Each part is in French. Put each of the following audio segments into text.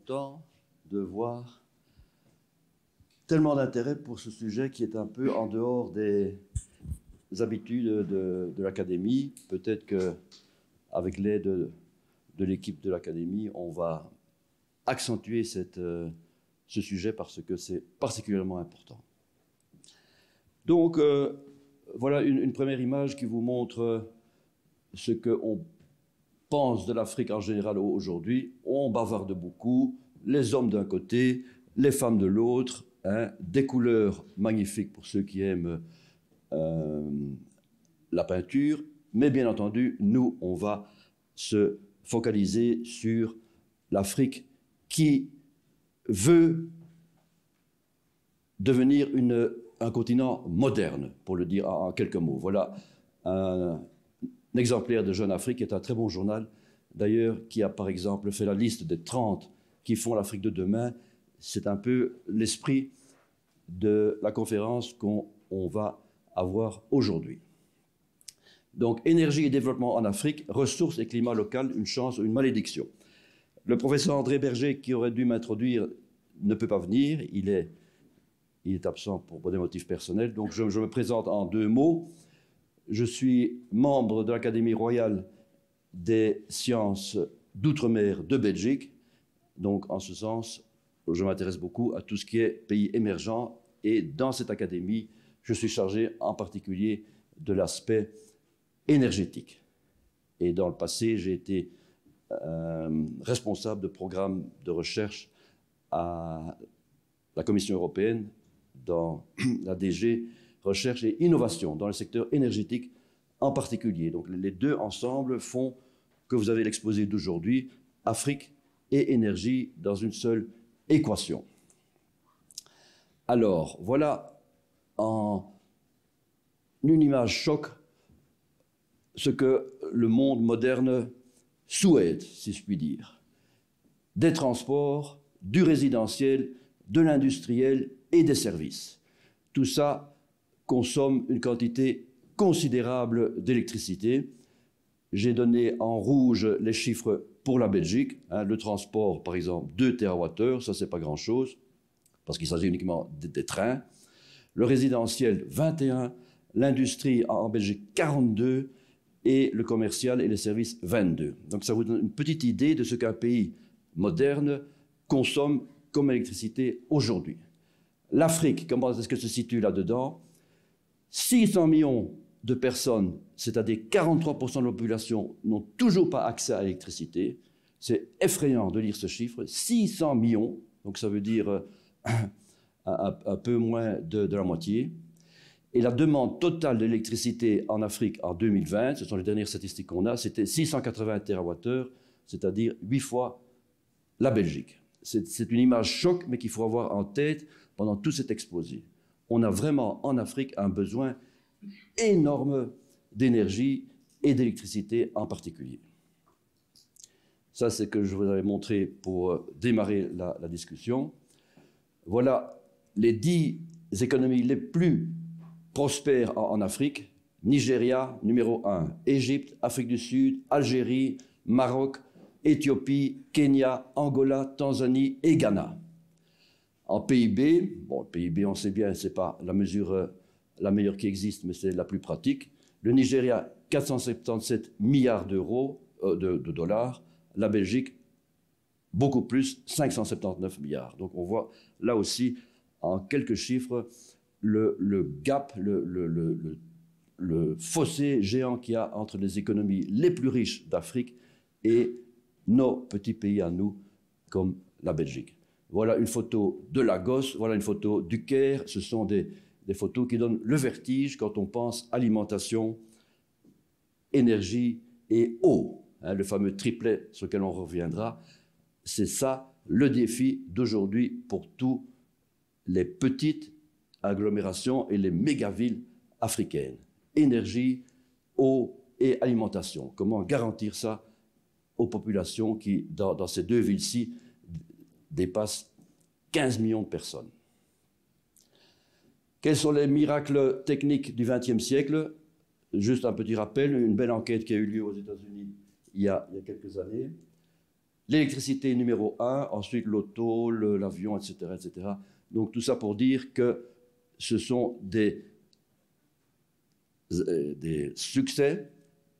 content de voir tellement d'intérêt pour ce sujet qui est un peu en dehors des habitudes de l'Académie. Peut-être qu'avec l'aide de l'équipe de l'Académie, on va accentuer ce sujet parce que c'est particulièrement important. Donc, voilà une première image qui vous montre ce qu'on pense de l'Afrique en général aujourd'hui. On bavarde beaucoup, les hommes d'un côté, les femmes de l'autre, hein, des couleurs magnifiques pour ceux qui aiment la peinture, mais bien entendu, nous, on va se focaliser sur l'Afrique qui veut devenir un continent moderne, pour le dire en quelques mots. Voilà un exemplaire de Jeune Afrique, qui est un très bon journal, d'ailleurs, qui a par exemple fait la liste des 30 qui font l'Afrique de demain. C'est un peu l'esprit de la conférence qu'on va avoir aujourd'hui. Donc, énergie et développement en Afrique, ressources et climat local, une chance ou une malédiction. Le professeur André Berger, qui aurait dû m'introduire, ne peut pas venir. Il est absent pour des motifs personnels. Donc, je me présente en 2 mots. Je suis membre de l'Académie royale des sciences d'outre-mer de Belgique. Donc, en ce sens, je m'intéresse beaucoup à tout ce qui est pays émergents. Et dans cette académie, je suis chargé en particulier de l'aspect énergétique. Et dans le passé, j'ai été responsable de programmes de recherche à la Commission européenne dans la DG Recherche et Innovation, dans le secteur énergétique en particulier. Donc les deux ensemble font que vous avez l'exposé d'aujourd'hui, Afrique et énergie dans une seule équation. Alors, voilà en une image choc ce que le monde moderne souhaite, si je puis dire. Des transports, du résidentiel, de l'industriel et des services. Tout ça consomme une quantité considérable d'électricité. J'ai donné en rouge les chiffres pour la Belgique. Hein, le transport, par exemple, 2 TWh, ça, c'est pas grand-chose, parce qu'il s'agit uniquement des trains. Le résidentiel, 21. L'industrie en Belgique, 42. Et le commercial et les services, 22. Donc ça vous donne une petite idée de ce qu'un pays moderne consomme comme électricité aujourd'hui. L'Afrique, comment est-ce que se situe là-dedans? 600 millions de personnes, c'est-à-dire 43% de la population, n'ont toujours pas accès à l'électricité. C'est effrayant de lire ce chiffre. 600 millions, donc ça veut dire un peu moins de la moitié. Et la demande totale d'électricité en Afrique en 2020, ce sont les dernières statistiques qu'on a, c'était 680 TWh, c'est-à-dire 8 fois la Belgique. C'est une image choc, mais qu'il faut avoir en tête pendant tout cet exposé. On a vraiment en Afrique un besoin énorme d'énergie et d'électricité en particulier. Ça, c'est ce que je vous avais montré pour démarrer la discussion. Voilà les 10 économies les plus prospères en Afrique. Nigeria, numéro 1. Égypte, Afrique du Sud, Algérie, Maroc, Éthiopie, Kenya, Angola, Tanzanie et Ghana. En PIB, bon, le PIB, on sait bien, ce n'est pas la mesure la meilleure qui existe, mais c'est la plus pratique. Le Nigeria, 477 milliards d'euros, de dollars. La Belgique, beaucoup plus, 579 milliards. Donc on voit là aussi, en quelques chiffres, le gap, le fossé géant qu'il y a entre les économies les plus riches d'Afrique et nos petits pays à nous, comme la Belgique. Voilà une photo de Lagos, voilà une photo du Caire. Ce sont des photos qui donnent le vertige quand on pense alimentation, énergie et eau. Hein, le fameux triplet sur lequel on reviendra. C'est ça le défi d'aujourd'hui pour toutes les petites agglomérations et les mégavilles africaines. Énergie, eau et alimentation. Comment garantir ça aux populations qui, dans ces 2 villes-ci, dépassent 15 millions de personnes. Quels sont les miracles techniques du XXe siècle? Juste un petit rappel, une belle enquête qui a eu lieu aux États-Unis il y a quelques années. l'électricité numéro 1, ensuite l'auto, l'avion, etc., etc. Donc tout ça pour dire que ce sont des succès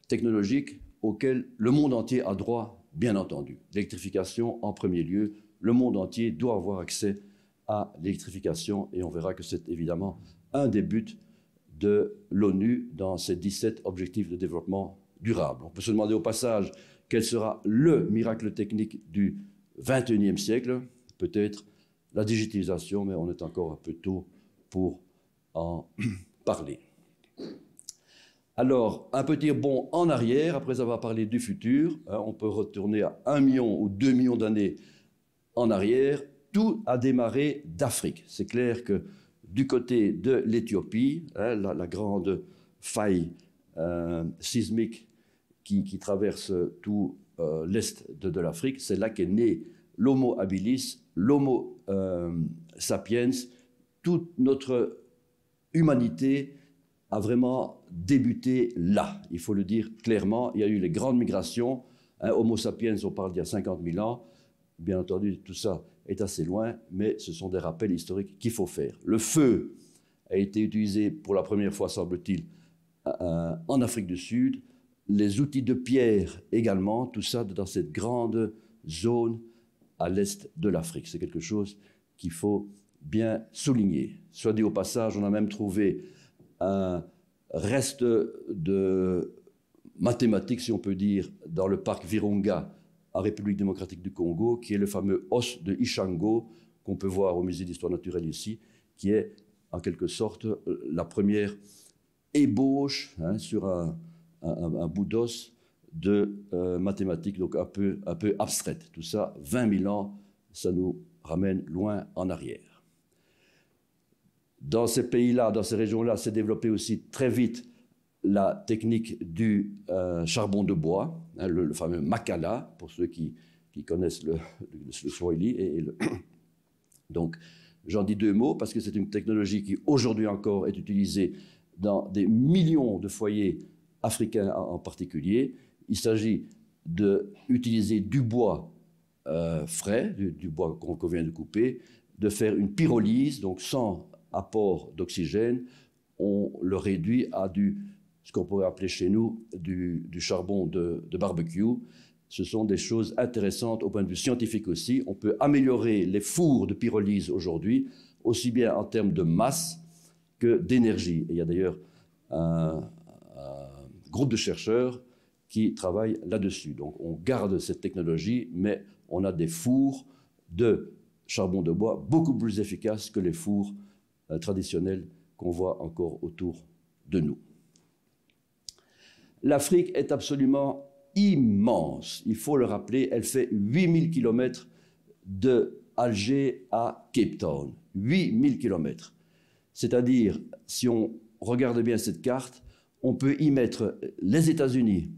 technologiques auxquels le monde entier a droit, bien entendu. L'électrification en premier lieu, le monde entier doit avoir accès à l'électrification et on verra que c'est évidemment un des buts de l'ONU dans ses 17 objectifs de développement durable. On peut se demander au passage quel sera le miracle technique du XXIe siècle, peut-être la digitalisation, mais on est encore un peu tôt pour en parler. Alors, un petit bond en arrière, après avoir parlé du futur, on peut retourner à 1 million ou 2 millions d'années en arrière. Tout a démarré d'Afrique. C'est clair que du côté de l'Éthiopie, la grande faille sismique qui traverse tout l'est de l'Afrique, c'est là qu'est né l'Homo habilis, l'Homo sapiens. Toute notre humanité a vraiment débuté là. Il faut le dire clairement. Il y a eu les grandes migrations. Homo sapiens, on parle d'il y a 50 000 ans. Bien entendu, tout ça est assez loin, mais ce sont des rappels historiques qu'il faut faire. Le feu a été utilisé pour la première fois, semble-t-il, en Afrique du Sud. Les outils de pierre également, tout ça dans cette grande zone à l'est de l'Afrique. C'est quelque chose qu'il faut bien souligner. Soit dit au passage, on a même trouvé un reste de mathématiques, si on peut dire, dans le parc Virunga, en République démocratique du Congo, qui est le fameux os de Ishango, qu'on peut voir au musée d'histoire naturelle ici, qui est en quelque sorte la première ébauche sur un bout d'os de mathématiques, donc un peu abstraites. Tout ça, 20 000 ans, ça nous ramène loin en arrière. Dans ces pays-là, dans ces régions-là, s'est développée aussi très vite la technique du charbon de bois, le fameux makala, pour ceux qui connaissent le Swahili. Donc, j'en dis deux mots parce que c'est une technologie qui, aujourd'hui encore, est utilisée dans des millions de foyers africains en particulier. Il s'agit d'utiliser du bois frais, du bois qu'on vient de couper, de faire une pyrolyse, donc sans apport d'oxygène. On le réduit à ce qu'on pourrait appeler chez nous du charbon de barbecue. Ce sont des choses intéressantes au point de vue scientifique aussi. On peut améliorer les fours de pyrolyse aujourd'hui, aussi bien en termes de masse que d'énergie. Il y a d'ailleurs un groupe de chercheurs qui travaillent là-dessus. Donc on garde cette technologie, mais on a des fours de charbon de bois beaucoup plus efficaces que les fours traditionnels qu'on voit encore autour de nous. L'Afrique est absolument immense. Il faut le rappeler, elle fait 8000 km de Alger à Cape Town. 8000 km. C'est-à-dire, si on regarde bien cette carte, on peut y mettre les États-Unis,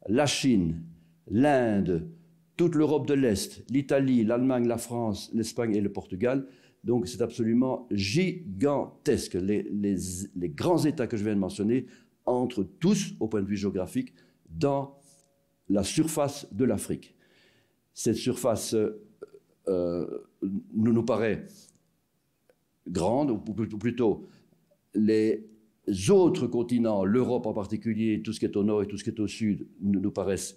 la Chine, l'Inde, toute l'Europe de l'Est, l'Italie, l'Allemagne, la France, l'Espagne et le Portugal. Donc c'est absolument gigantesque. Les grands États que je viens de mentionner entrent tous, au point de vue géographique, dans la surface de l'Afrique. Cette surface nous paraît grande, ou plutôt les autres continents, l'Europe en particulier, tout ce qui est au nord et tout ce qui est au sud, nous paraissent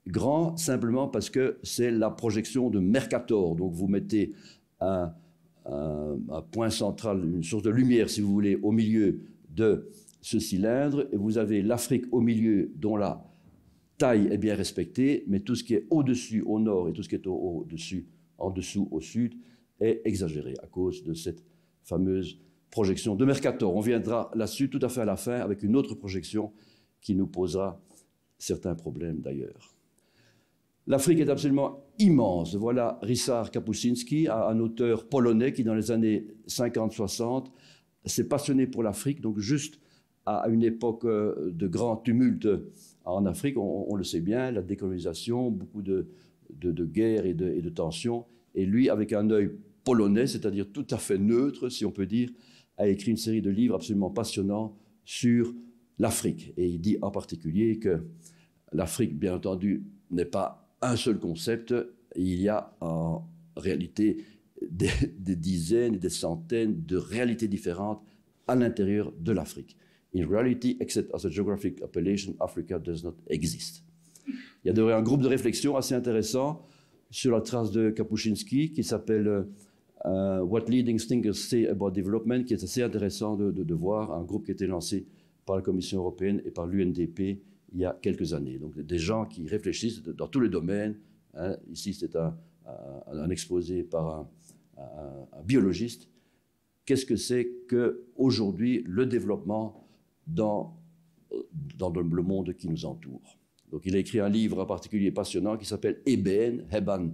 grands, simplement parce que c'est la projection de Mercator. Donc vous mettez un point central, une source de lumière, si vous voulez, au milieu de ce cylindre, et vous avez l'Afrique au milieu, dont la taille est bien respectée, mais tout ce qui est au-dessus, au nord, et tout ce qui est au-dessus, en dessous, au sud, est exagéré à cause de cette fameuse projection de Mercator. On viendra là-dessus tout à fait à la fin avec une autre projection qui nous posera certains problèmes d'ailleurs. L'Afrique est absolument immense. Voilà Ryszard Kapuscinski, un auteur polonais qui, dans les années 50-60, s'est passionné pour l'Afrique, donc juste à une époque de grand tumulte en Afrique, on le sait bien, la décolonisation, beaucoup de guerres et de tensions. Et lui, avec un œil polonais, c'est-à-dire tout à fait neutre, si on peut dire, a écrit une série de livres absolument passionnants sur l'Afrique. Et il dit en particulier que l'Afrique, bien entendu, n'est pas un seul concept, il y a en réalité des dizaines et des centaines de réalités différentes à l'intérieur de l'Afrique. In reality, except as a geographic appellation, Africa does not exist. Il y a d'ailleurs un groupe de réflexion assez intéressant sur la trace de Kapuscinski qui s'appelle What Leading Thinkers Say About Development, qui est assez intéressant de voir, un groupe qui a été lancé par la Commission européenne et par l'UNDP il y a quelques années. Donc des gens qui réfléchissent dans tous les domaines. Hein. Ici, c'est un exposé par un biologiste. Qu'est-ce que c'est qu'aujourd'hui le développement dans le monde qui nous entoure? Donc il a écrit un livre en particulier passionnant qui s'appelle Heban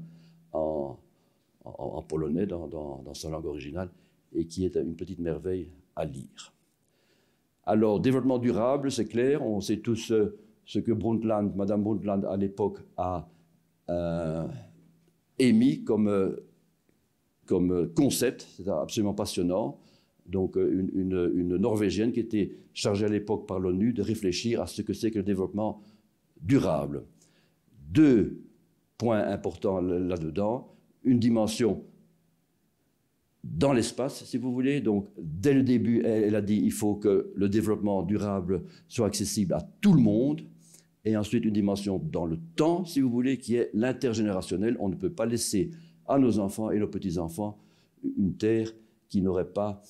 en polonais, dans sa langue originale, et qui est une petite merveille à lire. Alors, développement durable, c'est clair, on sait tous ce que Madame Brundtland à l'époque a émis comme concept, c'est absolument passionnant. Donc une Norvégienne qui était chargée à l'époque par l'ONU de réfléchir à ce que c'est que le développement durable. 2 points importants là-dedans, une dimension dans l'espace, si vous voulez. Donc dès le début, elle a dit il faut que le développement durable soit accessible à tout le monde. Et ensuite une dimension dans le temps, si vous voulez, qui est l'intergénérationnel. On ne peut pas laisser à nos enfants et nos petits-enfants une terre qui n'aurait pas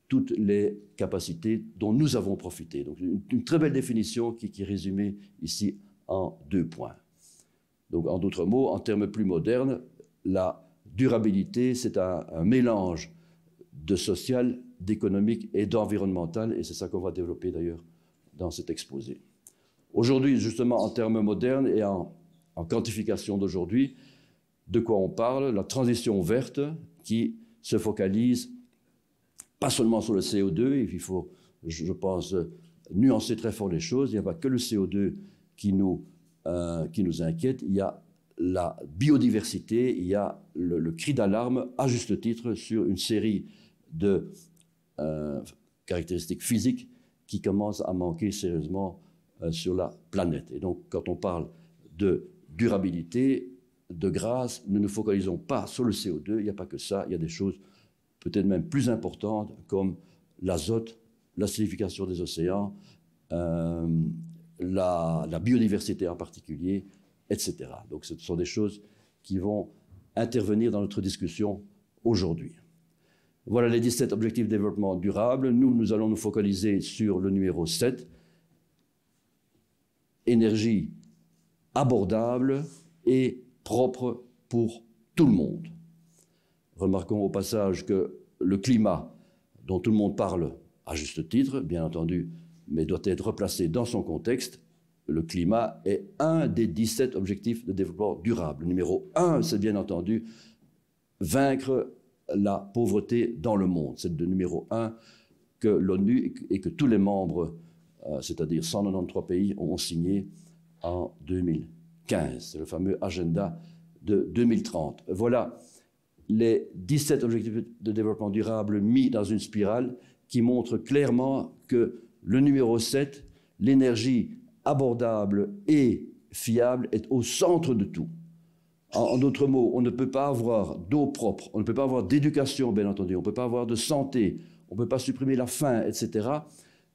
toutes les capacités dont nous avons profité. Donc une très belle définition qui est résumée ici en 2 points. Donc en d'autres mots, en termes plus modernes, la durabilité, c'est un mélange de social, d'économique et d'environnemental, et c'est ça qu'on va développer d'ailleurs dans cet exposé. Aujourd'hui, justement, en termes modernes et en quantification d'aujourd'hui, de quoi on parle? La transition verte qui se focalise pas seulement sur le CO2, il faut, je pense, nuancer très fort les choses. Il n'y a pas que le CO2 qui nous inquiète, il y a la biodiversité, il y a le cri d'alarme, à juste titre, sur une série de caractéristiques physiques qui commencent à manquer sérieusement sur la planète. Et donc, quand on parle de durabilité, de grâce, ne nous focalisons pas sur le CO2, il n'y a pas que ça, il y a des choses peut-être même plus importantes comme l'azote, l'acidification des océans, la biodiversité en particulier, etc. Donc ce sont des choses qui vont intervenir dans notre discussion aujourd'hui. Voilà les 17 objectifs de développement durable. Nous allons nous focaliser sur le numéro 7, énergie abordable et propre pour tout le monde. Remarquons au passage que le climat, dont tout le monde parle à juste titre, bien entendu, mais doit être replacé dans son contexte. Le climat est un des 17 objectifs de développement durable. Le numéro 1, c'est bien entendu vaincre la pauvreté dans le monde. C'est le numéro 1 que l'ONU et que tous les membres, c'est-à-dire 193 pays, ont signé en 2015. C'est le fameux agenda de 2030. Voilà les 17 objectifs de développement durable mis dans une spirale qui montre clairement que le numéro 7, l'énergie abordable et fiable, est au centre de tout. En d'autres mots, on ne peut pas avoir d'eau propre, on ne peut pas avoir d'éducation, bien entendu, on ne peut pas avoir de santé, on ne peut pas supprimer la faim, etc.,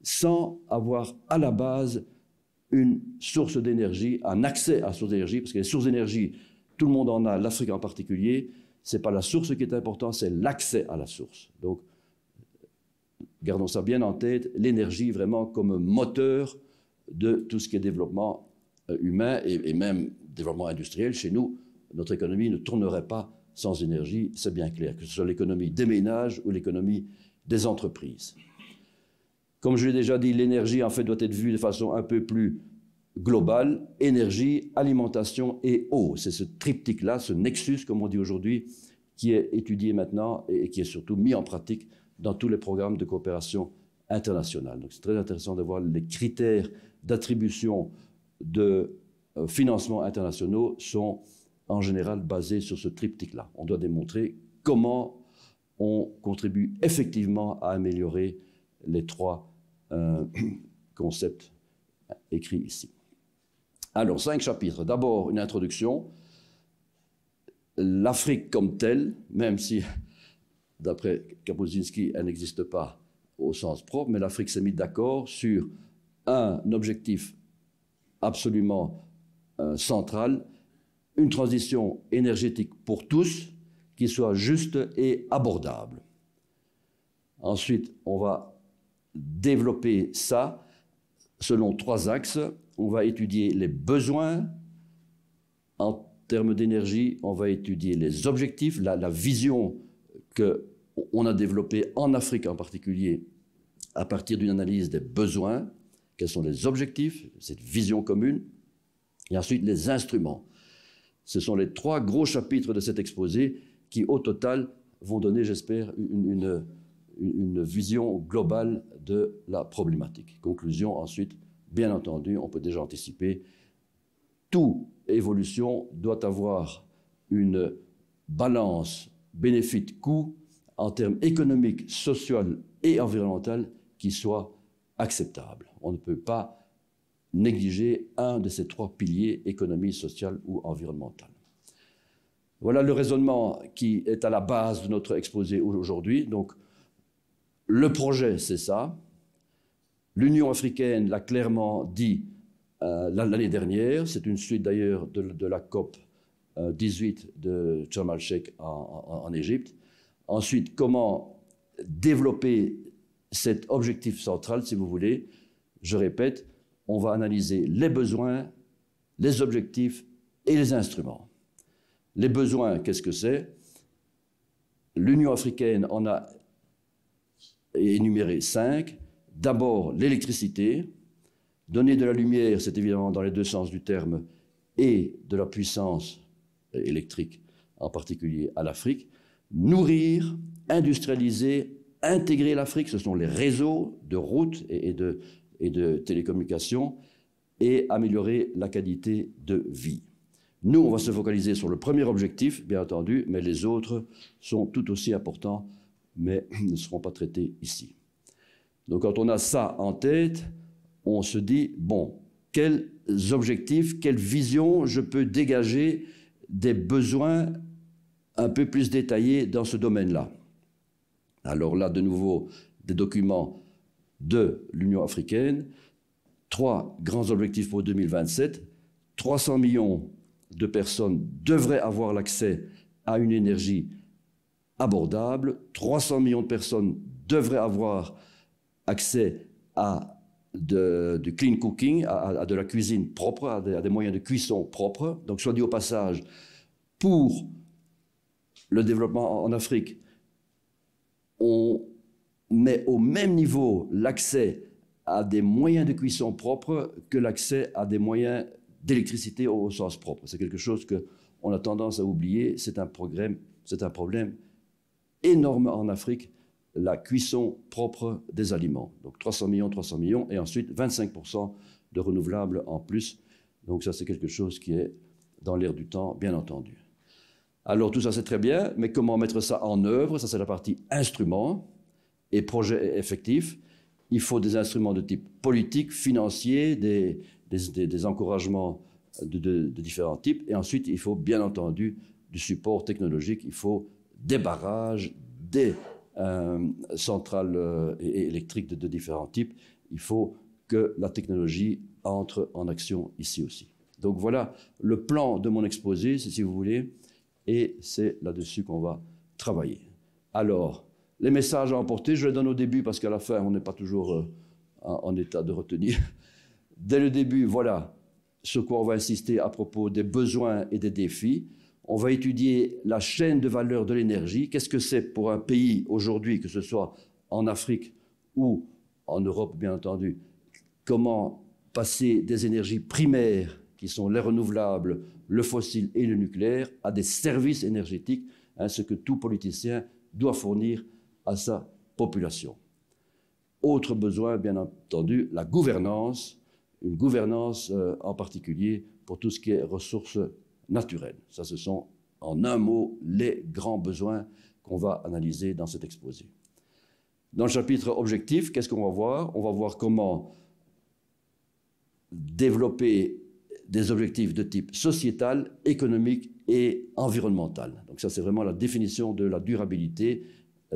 sans avoir à la base une source d'énergie, un accès à la source d'énergie, parce que les sources d'énergie, tout le monde en a, l'Afrique en particulier. Ce n'est pas la source qui est importante, c'est l'accès à la source. Donc, gardons ça bien en tête, l'énergie vraiment comme moteur de tout ce qui est développement humain et même développement industriel. Chez nous, notre économie ne tournerait pas sans énergie, c'est bien clair, que ce soit l'économie des ménages ou l'économie des entreprises. Comme je l'ai déjà dit, l'énergie en fait doit être vue de façon un peu plus globale, énergie, alimentation et eau. C'est ce triptyque-là, ce nexus, comme on dit aujourd'hui, qui est étudié maintenant et qui est surtout mis en pratique dans tous les programmes de coopération internationale. Donc c'est très intéressant de voir les critères d'attribution de financements internationaux sont en général basés sur ce triptyque-là. On doit démontrer comment on contribue effectivement à améliorer les 3 concepts écrits ici. Alors, 5 chapitres. D'abord, une introduction. l'Afrique comme telle, même si, d'après Kapuscinski, elle n'existe pas au sens propre, mais l'Afrique s'est mise d'accord sur un objectif absolument central, une transition énergétique pour tous qui soit juste et abordable. Ensuite, on va développer ça selon 3 axes. On va étudier les besoins en termes d'énergie, on va étudier les objectifs, la vision qu'on a développée en Afrique en particulier à partir d'une analyse des besoins, quels sont les objectifs, cette vision commune, et ensuite les instruments. Ce sont les 3 gros chapitres de cet exposé qui, au total, vont donner, j'espère, une vision globale de la problématique. Conclusion, ensuite, bien entendu, on peut déjà anticiper, toute évolution doit avoir une balance bénéfice-coût en termes économiques, sociaux et environnementaux qui soit acceptable. On ne peut pas négliger un de ces 3 piliers, économie, sociale ou environnementale. Voilà le raisonnement qui est à la base de notre exposé aujourd'hui. Donc, le projet, c'est ça. L'Union africaine l'a clairement dit l'année dernière. C'est une suite d'ailleurs de la COP 18 de Sharm el-Sheikh en Égypte. Ensuite, comment développer cet objectif central, si vous voulez. Je répète, on va analyser les besoins, les objectifs et les instruments. Les besoins, qu'est-ce que c'est? L'Union africaine en a énuméré 5. D'abord, l'électricité. Donner de la lumière, c'est évidemment dans les 2 sens du terme, et de la puissance électrique, en particulier à l'Afrique. Nourrir, industrialiser, intégrer l'Afrique, ce sont les réseaux de routes et de télécommunications, et améliorer la qualité de vie. Nous, on va se focaliser sur le premier objectif, bien entendu, mais les autres sont tout aussi importants, mais ne seront pas traités ici. Donc quand on a ça en tête, on se dit, bon, quels objectifs, quelle vision je peux dégager des besoins un peu plus détaillés dans ce domaine-là. Alors là, de nouveau, des documents de l'Union africaine, 3 grands objectifs pour 2027, 300 millions de personnes devraient avoir l'accès à une énergie abordable, 300 millions de personnes devraient avoir accès à du clean cooking, à de la cuisine propre, à des moyens de cuisson propres. Donc, soit dit au passage, pour le développement en Afrique, on met au même niveau l'accès à des moyens de cuisson propres que l'accès à des moyens d'électricité au sens propre. C'est quelque chose qu'on a tendance à oublier. C'est un problème énorme en Afrique, la cuisson propre des aliments. Donc 300 millions, et ensuite 25% de renouvelables en plus. Donc ça, c'est quelque chose qui est dans l'air du temps, bien entendu. Alors tout ça, c'est très bien, mais comment mettre ça en œuvre? Ça, c'est la partie instruments et projets effectifs. Il faut des instruments de type politique, financier, des encouragements de différents types. Et ensuite, il faut bien entendu du support technologique. Il faut des barrages, des centrales électriques de différents types. Il faut que la technologie entre en action ici aussi. Donc voilà le plan de mon exposé, si vous voulez, et c'est là-dessus qu'on va travailler. Alors, les messages à emporter, je les donne au début parce qu'à la fin, on n'est pas toujours en état de retenir. Dès le début, voilà sur quoi on va insister à propos des besoins et des défis. On va étudier la chaîne de valeur de l'énergie. Qu'est-ce que c'est pour un pays aujourd'hui, que ce soit en Afrique ou en Europe, bien entendu, comment passer des énergies primaires, qui sont les renouvelables, le fossile et le nucléaire, à des services énergétiques, ce que tout politicien doit fournir à sa population. Autre besoin, bien entendu, la gouvernance, une gouvernance en particulier pour tout ce qui est ressources naturelles. Ça, ce sont, en un mot, les grands besoins qu'on va analyser dans cet exposé. Dans le chapitre objectif, qu'est-ce qu'on va voir? On va voir comment développer des objectifs de type sociétal, économique et environnemental. Donc ça, c'est vraiment la définition de la durabilité.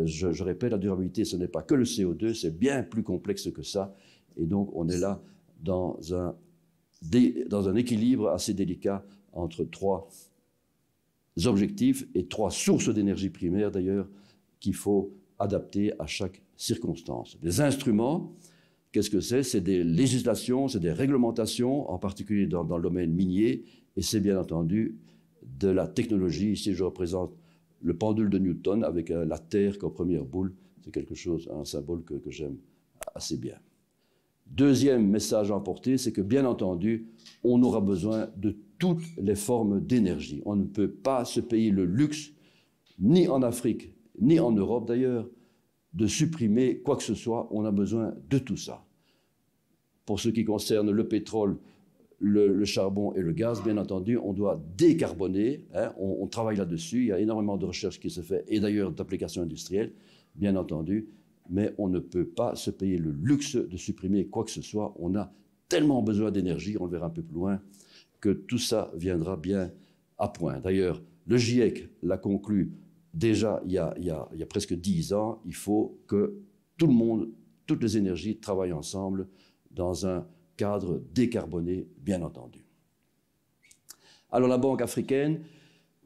Je répète, la durabilité, ce n'est pas que le CO2, c'est bien plus complexe que ça. Et donc, on est là dans un équilibre assez délicat entre trois objectifs et trois sources d'énergie primaire, d'ailleurs, qu'il faut adapter à chaque circonstance. Les instruments, qu'est-ce que c'est? C'est des législations, c'est des réglementations, en particulier dans le domaine minier, et c'est bien entendu de la technologie. Ici, je représente le pendule de Newton avec la Terre comme première boule. C'est quelque chose, un symbole que j'aime assez bien. Deuxième message à emporter, c'est que bien entendu, on aura besoin de toutes les formes d'énergie. On ne peut pas se payer le luxe, ni en Afrique, ni en Europe d'ailleurs, de supprimer quoi que ce soit. On a besoin de tout ça. Pour ce qui concerne le pétrole, le charbon et le gaz, bien entendu, on doit décarboner. Hein, on travaille là-dessus. Il y a énormément de recherche qui se fait, et d'ailleurs d'applications industrielles, bien entendu. Mais on ne peut pas se payer le luxe de supprimer quoi que ce soit. On a tellement besoin d'énergie, on le verra un peu plus loin, que tout ça viendra bien à point. D'ailleurs, le GIEC l'a conclu déjà il y a presque 10 ans. Il faut que tout le monde, toutes les énergies travaillent ensemble dans un cadre décarboné, bien entendu. Alors la Banque africaine,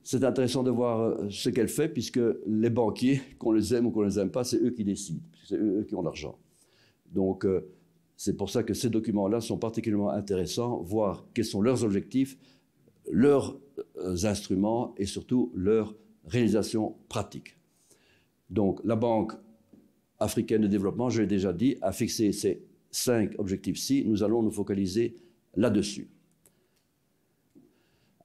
c'est intéressant de voir ce qu'elle fait, puisque les banquiers, qu'on les aime ou qu'on ne les aime pas, c'est eux qui décident, c'est eux qui ont l'argent. Donc c'est pour ça que ces documents-là sont particulièrement intéressants, voir quels sont leurs objectifs, leurs instruments et surtout leur réalisation pratique. Donc la Banque africaine de développement, je l'ai déjà dit, a fixé ces 5 objectifs-ci. Nous allons nous focaliser là-dessus.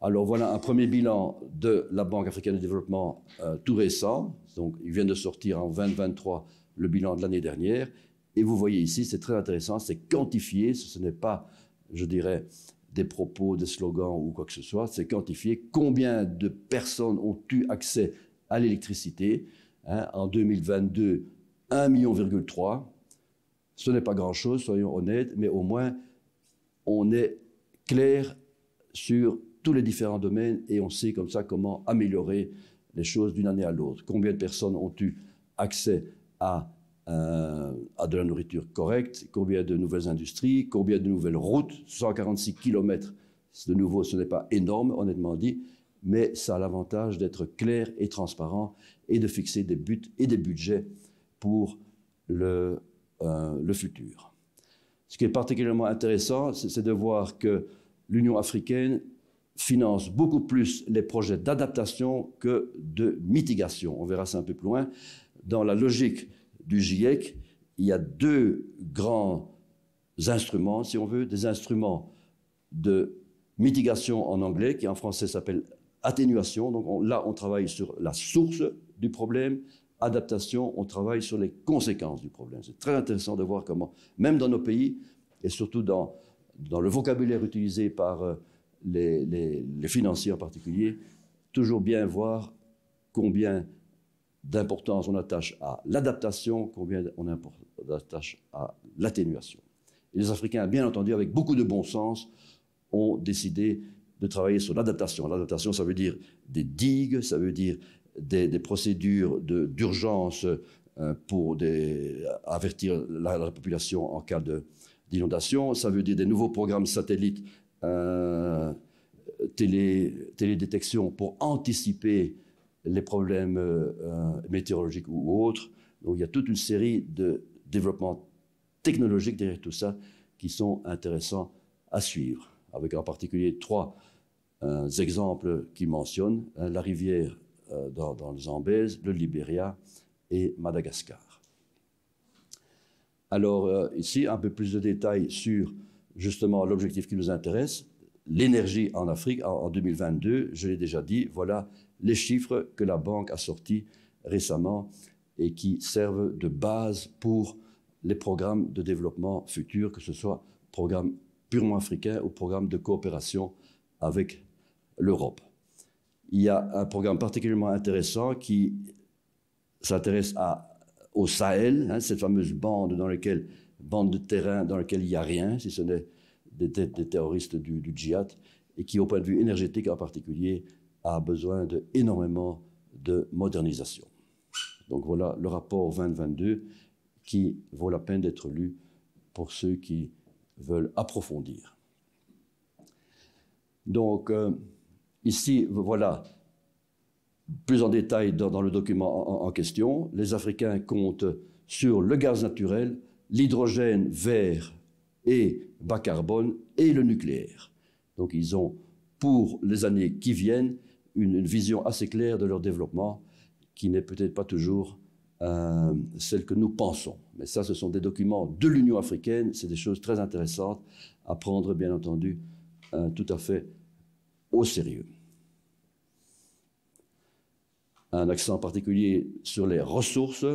Alors voilà un premier bilan de la Banque africaine de développement tout récent. Donc il vient de sortir en 2023 le bilan de l'année dernière. Et vous voyez ici, c'est très intéressant, c'est quantifié. Ce n'est pas, je dirais, des propos, des slogans ou quoi que ce soit. C'est quantifié. Combien de personnes ont eu accès à l'électricité? Hein, en 2022, 1,3 million. Ce n'est pas grand-chose, soyons honnêtes, mais au moins, on est clair sur tous les différents domaines et on sait comme ça comment améliorer les choses d'une année à l'autre. Combien de personnes ont eu accès à de la nourriture correcte, combien de nouvelles industries, combien de nouvelles routes, 146 km, de nouveau, ce n'est pas énorme, honnêtement dit, mais ça a l'avantage d'être clair et transparent et de fixer des buts et des budgets pour le futur. Ce qui est particulièrement intéressant, c'est de voir que l'Union africaine finance beaucoup plus les projets d'adaptation que de mitigation. On verra ça un peu plus loin. Dans la logique du GIEC, il y a 2 grands instruments, si on veut, des instruments de mitigation en anglais, qui en français s'appelle atténuation. Donc là, on travaille sur la source du problème. Adaptation, on travaille sur les conséquences du problème. C'est très intéressant de voir comment, même dans nos pays, et surtout dans le vocabulaire utilisé par les financiers en particulier, toujours bien voir combien d'importance on attache à l'adaptation, combien on attache à l'atténuation. Et les Africains, bien entendu, avec beaucoup de bon sens, ont décidé de travailler sur l'adaptation. L'adaptation, ça veut dire des digues, ça veut dire des procédures d'urgence pour avertir la population en cas d'inondation. Ça veut dire des nouveaux programmes satellites télédétection pour anticiper les problèmes météorologiques ou autres. Donc il y a toute une série de développements technologiques derrière tout ça qui sont intéressants à suivre, avec en particulier 3 exemples qui mentionnent la rivière dans le Zambèze, le Libéria et Madagascar. Alors ici, un peu plus de détails sur justement l'objectif qui nous intéresse, l'énergie en Afrique en 2022. Je l'ai déjà dit, voilà les chiffres que la Banque a sortis récemment et qui servent de base pour les programmes de développement futurs, que ce soit programmes purement africains ou programmes de coopération avec l'Europe. Il y a un programme particulièrement intéressant qui s'intéresse au Sahel, hein, cette fameuse bande de terrain dans laquelle il n'y a rien, si ce n'est des terroristes du djihad, et qui, au point de vue énergétique en particulier, a besoin énormément de modernisation. Donc voilà le rapport 2022 qui vaut la peine d'être lu pour ceux qui veulent approfondir. Donc ici, voilà, plus en détail dans le document en question, les Africains comptent sur le gaz naturel, l'hydrogène vert et bas carbone et le nucléaire. Donc ils ont, pour les années qui viennent, une vision assez claire de leur développement qui n'est peut-être pas toujours celle que nous pensons. Mais ça, ce sont des documents de l'Union africaine, c'est des choses très intéressantes à prendre, bien entendu, tout à fait au sérieux. Un accent particulier sur les ressources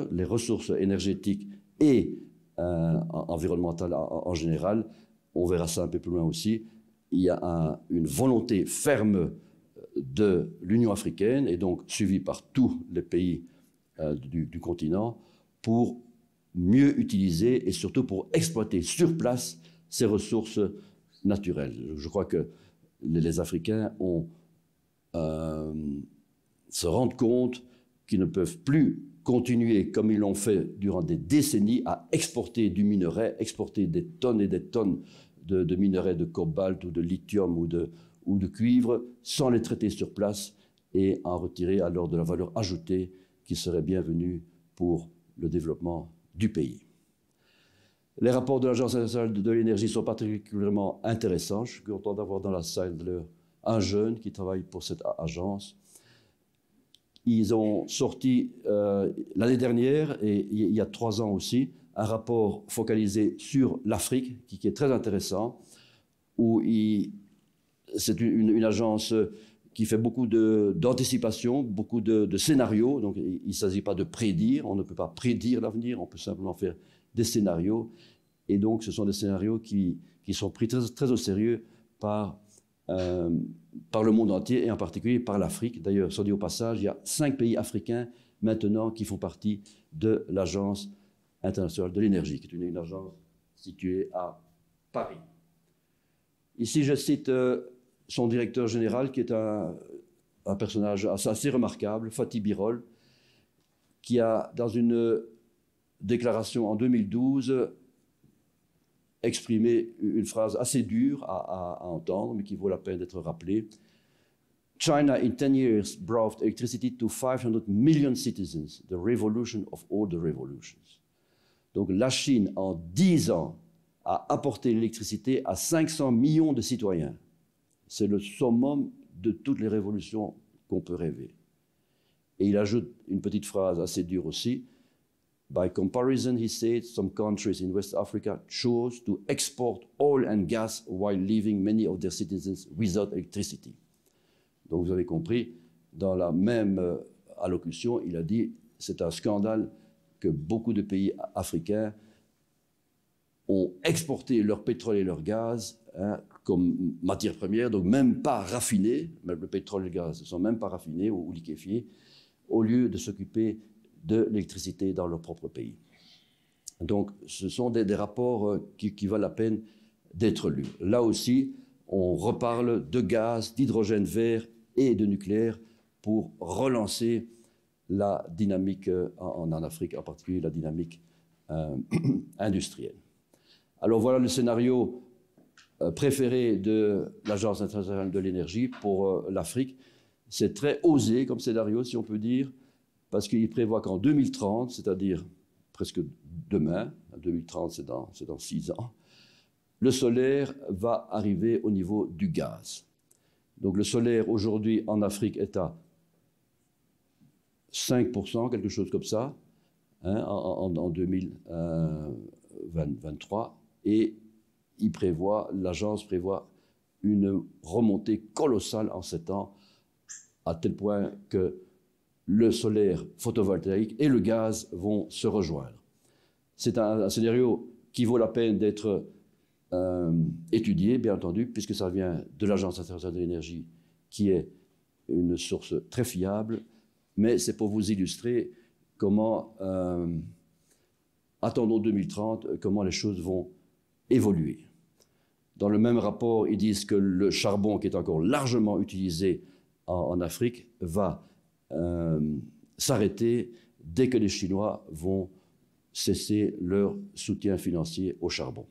énergétiques et environnementales en général. On verra ça un peu plus loin aussi. Il y a une volonté ferme de l'Union africaine, et donc suivie par tous les pays du continent, pour mieux utiliser et surtout pour exploiter sur place ces ressources naturelles. Je crois que les Africains se rendent compte qu'ils ne peuvent plus continuer comme ils l'ont fait durant des décennies à exporter du minerai, exporter des tonnes et des tonnes de minerais de cobalt ou de lithium ou de cuivre sans les traiter sur place et en retirer alors de la valeur ajoutée qui serait bienvenue pour le développement du pays. Les rapports de l'Agence internationale de l'énergie sont particulièrement intéressants. Je suis content d'avoir dans la salle un jeune qui travaille pour cette agence. Ils ont sorti l'année dernière, et il y a 3 ans aussi, un rapport focalisé sur l'Afrique, qui est très intéressant, où c'est une agence qui fait beaucoup d'anticipation, beaucoup de scénarios. Donc il ne s'agit pas de prédire, on ne peut pas prédire l'avenir, on peut simplement faire des scénarios. Et donc ce sont des scénarios qui sont pris très, très au sérieux par le monde entier, et en particulier par l'Afrique. D'ailleurs, soit dit au passage, il y a 5 pays africains maintenant qui font partie de l'Agence internationale de l'énergie, qui est une agence située à Paris. Ici, je cite son directeur général, qui est un personnage assez remarquable, Fatih Birol, qui a, dans une déclaration en 2012, exprimé une phrase assez dure à entendre, mais qui vaut la peine d'être rappelée. China, in 10 years, brought electricity to 500 million citizens, the revolution of all the revolutions. Donc la Chine, en 10 ans, a apporté l'électricité à 500 millions de citoyens. C'est le summum de toutes les révolutions qu'on peut rêver. Et il ajoute une petite phrase assez dure aussi. By comparison, he said, some countries in West Africa chose to export oil and gas while leaving many of their citizens without electricity. Donc vous avez compris, dans la même allocution, il a dit c'est un scandale que beaucoup de pays africains ont exporté leur pétrole et leur gaz comme matière première, donc même pas raffinés, même le pétrole et le gaz ne sont même pas raffinés ou liquéfiés, au lieu de s'occuper de l'électricité dans leur propre pays. Donc ce sont des rapports qui valent la peine d'être lus. Là aussi, on reparle de gaz, d'hydrogène vert et de nucléaire pour relancer la dynamique en Afrique, en particulier la dynamique industrielle. Alors voilà le scénario préféré de l'Agence internationale de l'énergie pour l'Afrique. C'est très osé comme scénario, si on peut dire, parce qu'il prévoit qu'en 2030, c'est-à-dire presque demain, 2030 c'est dans 6 ans, le solaire va arriver au niveau du gaz. Donc le solaire aujourd'hui en Afrique est à 5%, quelque chose comme ça, en 2023, et l'agence prévoit une remontée colossale en 7 ans, à tel point que le solaire photovoltaïque et le gaz vont se rejoindre. C'est un scénario qui vaut la peine d'être étudié, bien entendu, puisque ça vient de l'Agence internationale de l'énergie, qui est une source très fiable, mais c'est pour vous illustrer comment, attendons 2030, comment les choses vont évoluer. Dans le même rapport, ils disent que le charbon, qui est encore largement utilisé en Afrique, va s'arrêter dès que les Chinois vont cesser leur soutien financier au charbon.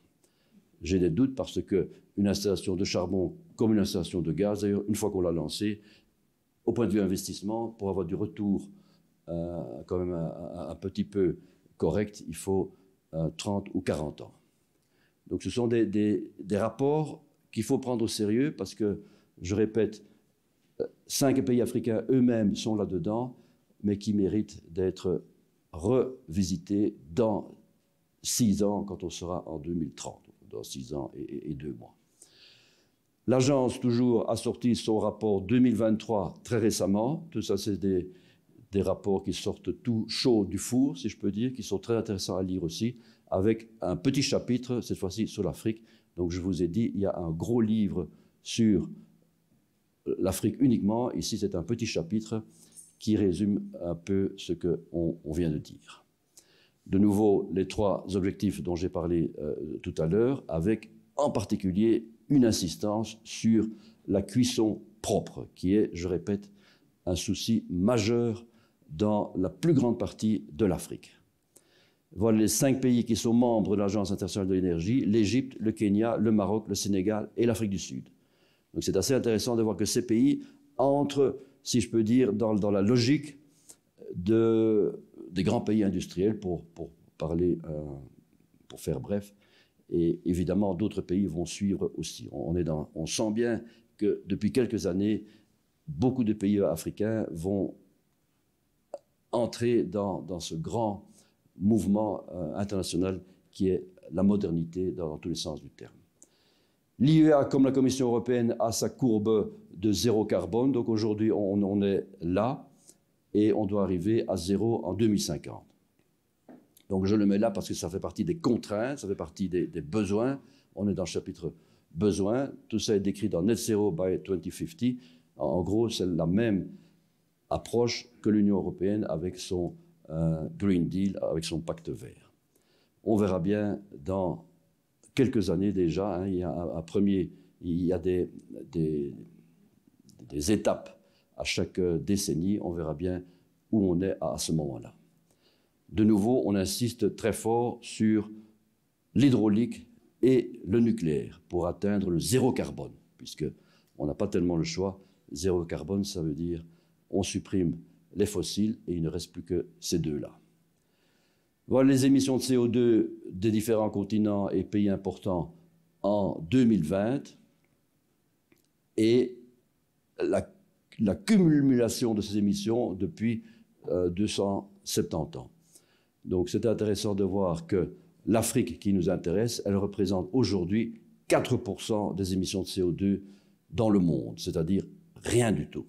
J'ai des doutes parce qu'une installation de charbon, comme une installation de gaz, d'ailleurs, une fois qu'on l'a lancée, au point de vue investissement, pour avoir du retour quand même un petit peu correct, il faut 30 ou 40 ans. Donc ce sont des rapports qu'il faut prendre au sérieux parce que, je répète, 5 pays africains eux-mêmes sont là-dedans, mais qui méritent d'être revisités dans 6 ans, quand on sera en 2030, dans 6 ans et 2 mois. L'agence, toujours, a sorti son rapport 2023 très récemment. Tout ça, c'est des rapports qui sortent tout chaud du four, si je peux dire, qui sont très intéressants à lire aussi, avec un petit chapitre, cette fois-ci, sur l'Afrique. Donc, je vous ai dit, il y a un gros livre sur l'Afrique uniquement. Ici, c'est un petit chapitre qui résume un peu ce qu'on vient de dire. De nouveau, les 3 objectifs dont j'ai parlé tout à l'heure, avec en particulier une insistance sur la cuisson propre, qui est, je répète, un souci majeur dans la plus grande partie de l'Afrique. Voilà les 5 pays qui sont membres de l'Agence internationale de l'énergie: l'Égypte, le Kenya, le Maroc, le Sénégal et l'Afrique du Sud. Donc c'est assez intéressant de voir que ces pays entrent, si je peux dire, dans la logique des grands pays industriels, pour faire bref. Et évidemment, d'autres pays vont suivre aussi. On sent bien que depuis quelques années, beaucoup de pays africains vont entrer dans ce grand mouvement international qui est la modernité dans tous les sens du terme. L'IEA, comme la Commission européenne, a sa courbe de zéro carbone. Donc aujourd'hui, on est là et on doit arriver à 0 en 2050. Donc je le mets là parce que ça fait partie des contraintes, ça fait partie des besoins. On est dans le chapitre besoins. Tout ça est décrit dans Net Zero by 2050. En gros, c'est la même approche que l'Union européenne avec son Green Deal, avec son pacte vert. On verra bien dans quelques années déjà, hein, il y a des étapes à chaque décennie. On verra bien où on est à ce moment-là. De nouveau, on insiste très fort sur l'hydraulique et le nucléaire pour atteindre le zéro carbone, puisqu'on n'a pas tellement le choix. Zéro carbone, ça veut dire on supprime les fossiles et il ne reste plus que ces deux-là. Voilà les émissions de CO2 des différents continents et pays importants en 2020 et la cumulation de ces émissions depuis 270 ans. Donc c'est intéressant de voir que l'Afrique qui nous intéresse, elle représente aujourd'hui 4% des émissions de CO2 dans le monde, c'est-à-dire rien du tout.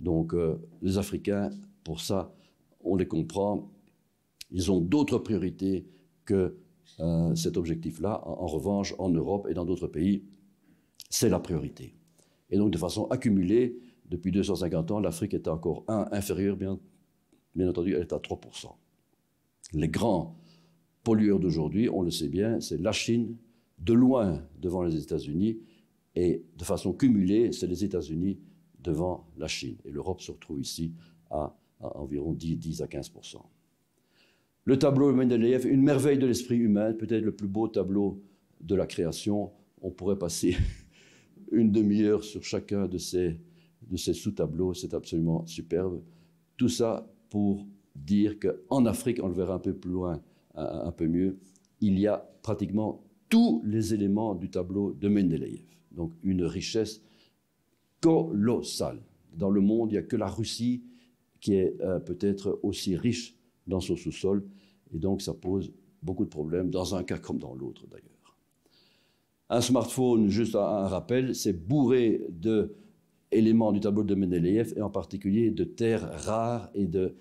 Donc les Africains, pour ça, on les comprend, ils ont d'autres priorités que cet objectif-là. En revanche, en Europe et dans d'autres pays, c'est la priorité. Et donc de façon accumulée, depuis 250 ans, l'Afrique est encore inférieure, bien entendu, elle est à 3%. Les grands pollueurs d'aujourd'hui, on le sait bien, c'est la Chine, de loin devant les États-Unis, et de façon cumulée, c'est les États-Unis devant la Chine. Et l'Europe se retrouve ici à environ 10 à 15%. Le tableau de Mendeleïev, une merveille de l'esprit humain, peut-être le plus beau tableau de la création. On pourrait passer une demi-heure sur chacun de ces sous-tableaux, c'est absolument superbe. Tout ça pour dire qu'en Afrique, on le verra un peu plus loin, un peu mieux, il y a pratiquement tous les éléments du tableau de Mendeleïev. Donc une richesse colossale. Dans le monde, il n'y a que la Russie qui est peut-être aussi riche dans son sous-sol, et donc ça pose beaucoup de problèmes, dans un cas comme dans l'autre d'ailleurs. Un smartphone, juste un rappel, c'est bourré d'éléments du tableau de Mendeleïev, et en particulier de terres rares et de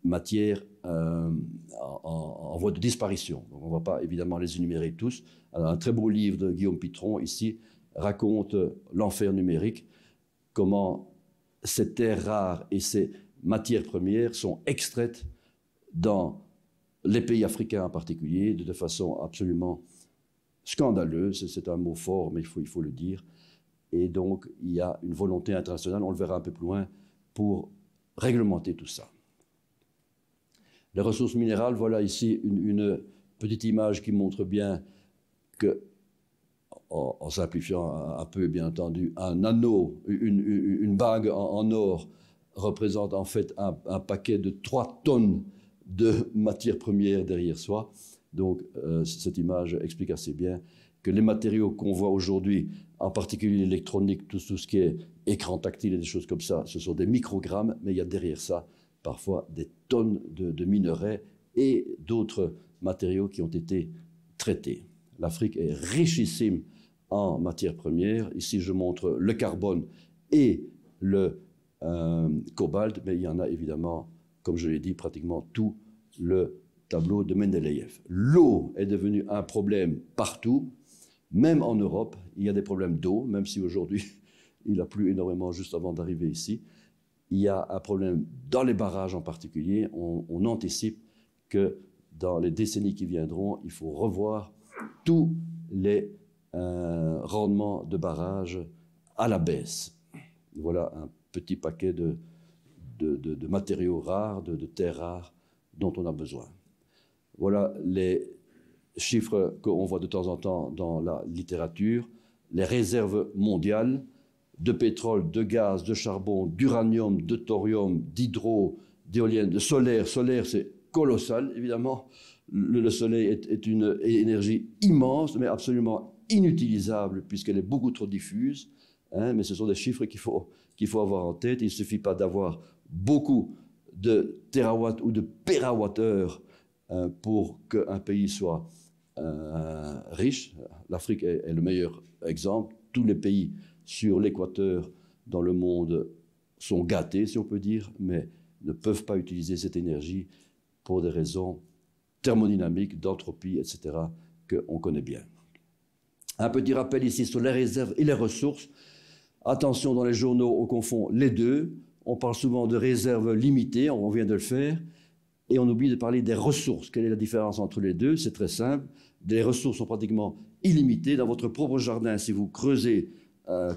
matières en voie de disparition. Donc on ne va pas évidemment les énumérer tous. Alors, un très beau livre de Guillaume Pitron, ici, raconte l'enfer numérique, comment ces terres rares et ces matières premières sont extraites dans les pays africains en particulier, de façon absolument scandaleuse, c'est un mot fort, mais il faut le dire. Et donc, il y a une volonté internationale, on le verra un peu plus loin, pour réglementer tout ça. Les ressources minérales, voilà ici une petite image qui montre bien que, en simplifiant un peu bien entendu, un anneau, une bague en or représente en fait un paquet de 3 tonnes de matières premières derrière soi. Donc cette image explique assez bien que les matériaux qu'on voit aujourd'hui, en particulier l'électronique, tout ce qui est écran tactile et des choses comme ça, ce sont des microgrammes, mais il y a derrière ça parfois des tonnes de minerais et d'autres matériaux qui ont été traités. L'Afrique est richissime en matières premières. Ici, je montre le carbone et le cobalt, mais il y en a évidemment, comme je l'ai dit, pratiquement tout le tableau de Mendeleïev. L'eau est devenue un problème partout, même en Europe. Il y a des problèmes d'eau, même si aujourd'hui, il a plu énormément juste avant d'arriver ici. Il y a un problème dans les barrages en particulier. On anticipe que dans les décennies qui viendront, il faut revoir tous les rendements de barrages à la baisse. Voilà un petit paquet de matériaux rares, de terres rares dont on a besoin. Voilà les chiffres qu'on voit de temps en temps dans la littérature. Les réserves mondiales de pétrole, de gaz, de charbon, d'uranium, de thorium, d'hydro, d'éoliennes, de solaire. Solaire, c'est colossal, évidemment. Le soleil est une énergie immense, mais absolument inutilisable, puisqu'elle est beaucoup trop diffuse. Hein, mais ce sont des chiffres qu'il faut avoir en tête. Il ne suffit pas d'avoir beaucoup de térawatts ou de pérawattheures pour qu'un pays soit riche. L'Afrique est le meilleur exemple. Tous les pays sur l'équateur dans le monde sont gâtés, si on peut dire, mais ne peuvent pas utiliser cette énergie pour des raisons thermodynamiques, d'entropie, etc., qu'on connaît bien. Un petit rappel ici sur les réserves et les ressources. Attention, dans les journaux, on confond les deux. On parle souvent de réserves limitées, on vient de le faire, et on oublie de parler des ressources. Quelle est la différence entre les deux? C'est très simple. Les ressources sont pratiquement illimitées. Dans votre propre jardin, si vous creusez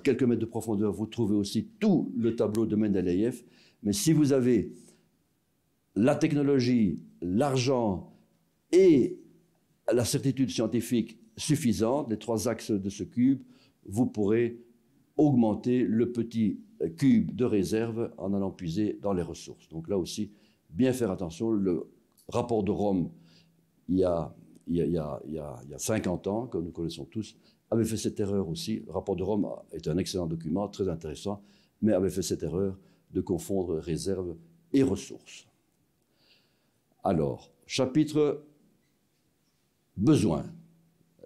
quelques mètres de profondeur, vous trouvez aussi tout le tableau de Mendeleïev. Mais si vous avez la technologie, l'argent et la certitude scientifique suffisante, les 3 axes de ce cube, vous pourrez augmenter le petit cube de réserve en allant puiser dans les ressources. Donc là aussi, bien faire attention. Le rapport de Rome, il y a 50 ans, comme nous connaissons tous, avait fait cette erreur aussi. Le rapport de Rome est un excellent document, très intéressant, mais avait fait cette erreur de confondre réserve et ressources. Alors, chapitre besoins.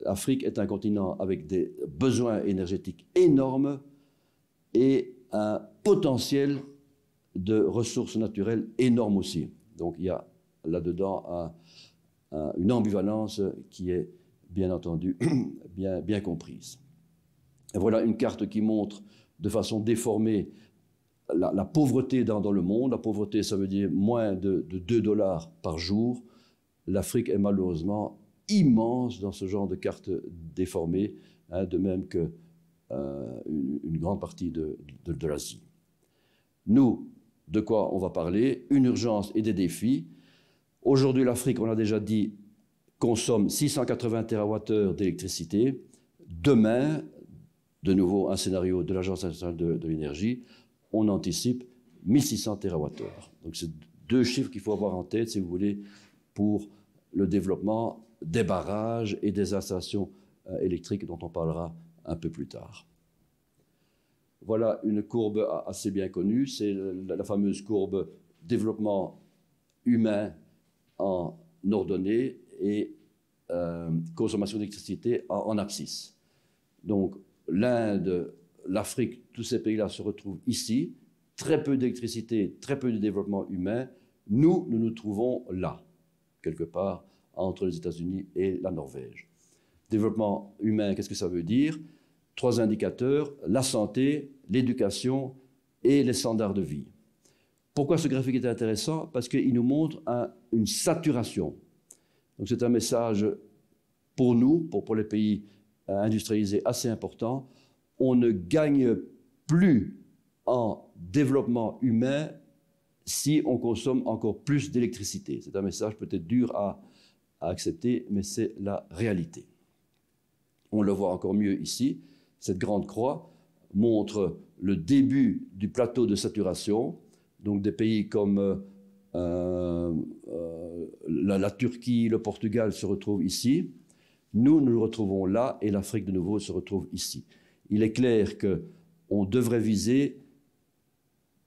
L'Afrique est un continent avec des besoins énergétiques énormes et un potentiel de ressources naturelles énorme aussi. Donc il y a là-dedans une ambivalence qui est bien entendu bien comprise. Et voilà une carte qui montre de façon déformée la pauvreté dans le monde. La pauvreté, ça veut dire moins de $2 par jour. L'Afrique est malheureusement immense dans ce genre de carte déformée, hein, de même que une grande partie de l'Asie. Nous, de quoi on va parler? Une urgence et des défis. Aujourd'hui, l'Afrique, on l'a déjà dit, consomme 680 TWh d'électricité. Demain, de nouveau un scénario de l'Agence internationale de l'énergie, on anticipe 1600 TWh. Donc c'est 2 chiffres qu'il faut avoir en tête, si vous voulez, pour le développement des barrages et des installations électriques dont on parlera un peu plus tard. Voilà une courbe assez bien connue, c'est la fameuse courbe développement humain en ordonnée et consommation d'électricité en abscisse. Donc l'Inde, l'Afrique, tous ces pays-là se retrouvent ici, très peu d'électricité, très peu de développement humain. Nous nous trouvons là, quelque part entre les États-Unis et la Norvège. Développement humain, qu'est-ce que ça veut dire? 3 indicateurs, la santé, l'éducation et les standards de vie. Pourquoi ce graphique est intéressant? Parce qu'il nous montre une saturation. Donc c'est un message pour nous, pour les pays industrialisés assez important, on ne gagne plus en développement humain si on consomme encore plus d'électricité. C'est un message peut-être dur à accepter, mais c'est la réalité. On le voit encore mieux ici. Cette grande croix montre le début du plateau de saturation. Donc des pays comme la Turquie, le Portugal se retrouvent ici. Nous nous retrouvons là et l'Afrique de nouveau se retrouve ici. Il est clair qu'on devrait viser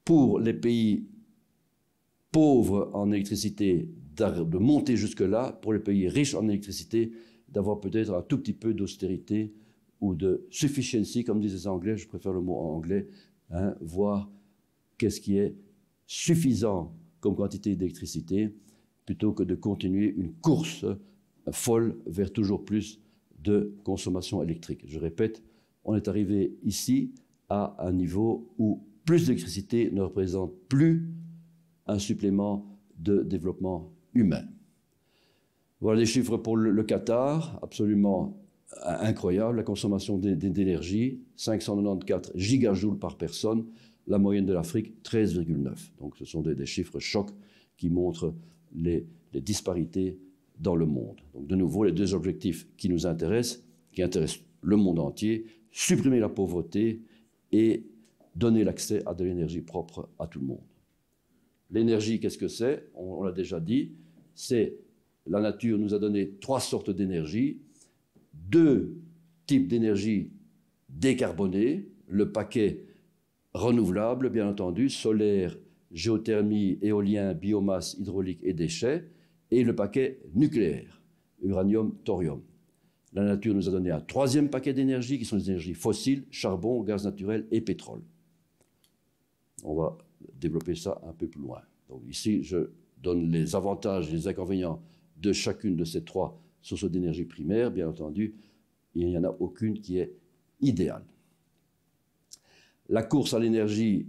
pour les pays pauvres en électricité de monter jusque-là, pour les pays riches en électricité d'avoir peut-être un tout petit peu d'austérité ou de sufficiency, comme disent les Anglais, je préfère le mot en anglais, hein, voir qu'est-ce qui est suffisant comme quantité d'électricité, plutôt que de continuer une course folle vers toujours plus de consommation électrique. Je répète, on est arrivé ici à un niveau où plus d'électricité ne représente plus un supplément de développement humain. Voilà les chiffres pour le Qatar, absolument incroyable. La consommation d'énergie, 594 gigajoules par personne. La moyenne de l'Afrique, 13,9. Donc ce sont des chiffres chocs qui montrent les disparités dans le monde. Donc de nouveau, les deux objectifs qui nous intéressent, qui intéressent le monde entier, supprimer la pauvreté et donner l'accès à de l'énergie propre à tout le monde. L'énergie, qu'est-ce que c'est? On l'a déjà dit, c'est la nature nous a donné 3 sortes d'énergie, 2 types d'énergie décarbonée, le paquet renouvelable, bien entendu, solaire, géothermie, éolien, biomasse, hydraulique et déchets, et le paquet nucléaire, uranium, thorium. La nature nous a donné un 3e paquet d'énergie, qui sont les énergies fossiles, charbon, gaz naturel et pétrole. On va développer ça un peu plus loin. Donc ici, je donne les avantages et les inconvénients de chacune de ces 3 sources d'énergie primaires. Bien entendu, il n'y en a aucune qui est idéale. La course à l'énergie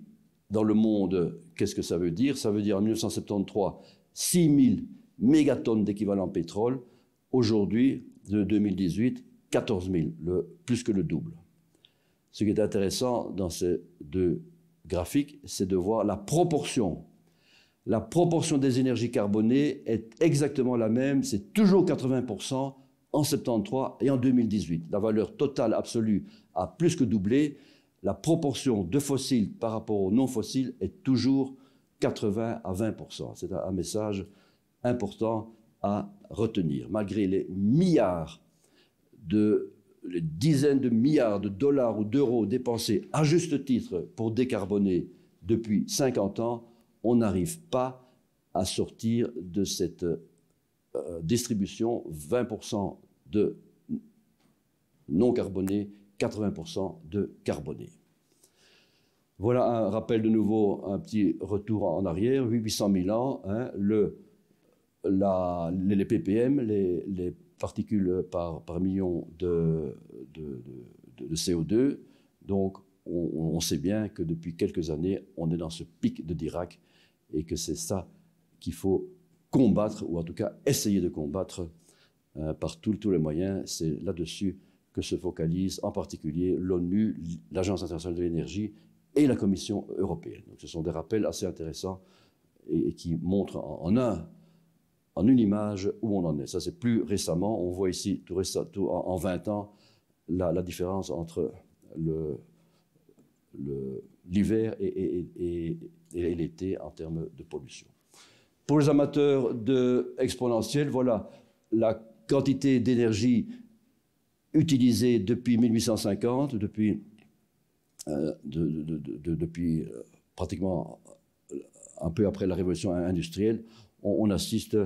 dans le monde, qu'est-ce que ça veut dire? Ça veut dire en 1973, 6000 mégatonnes d'équivalent pétrole. Aujourd'hui, de 2018, 14 000, plus que le double. Ce qui est intéressant dans ces 2 graphiques, c'est de voir la proportion. La proportion des énergies carbonées est exactement la même, c'est toujours 80% en 73 et en 2018. La valeur totale absolue a plus que doublé. La proportion de fossiles par rapport aux non-fossiles est toujours 80 à 20%. C'est un message important à retenir. Malgré les les dizaines de milliards de dollars ou d'euros dépensés à juste titre pour décarboner depuis 50 ans, on n'arrive pas à sortir de cette distribution 20% de non carbonés, 80% de carbonés. Voilà un rappel de nouveau, un petit retour en arrière, 800 000 ans, hein, les ppm, les particules par million de CO2. Donc, on sait bien que depuis quelques années, on est dans ce pic de Dirac et que c'est ça qu'il faut combattre, ou en tout cas essayer de combattre par tous les moyens. C'est là-dessus que se focalisent en particulier l'ONU, l'Agence internationale de l'énergie et la Commission européenne. Donc, ce sont des rappels assez intéressants et qui montrent en une image où on en est. Ça, c'est plus récemment. On voit ici, en 20 ans, la différence entre l'hiver et l'été en termes de pollution. Pour les amateurs exponentiels, voilà la quantité d'énergie utilisée depuis 1850, depuis pratiquement un peu après la révolution industrielle. On assiste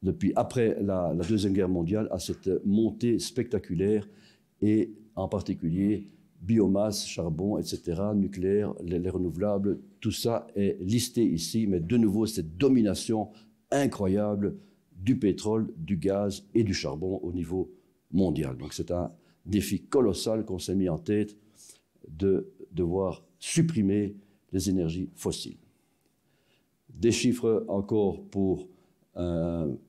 depuis après la Deuxième Guerre mondiale à cette montée spectaculaire et en particulier biomasse, charbon, etc., nucléaire, les renouvelables, tout ça est listé ici, mais de nouveau cette domination incroyable du pétrole, du gaz et du charbon au niveau mondial. Donc c'est un défi colossal qu'on s'est mis en tête de devoir supprimer les énergies fossiles. Des chiffres encore pour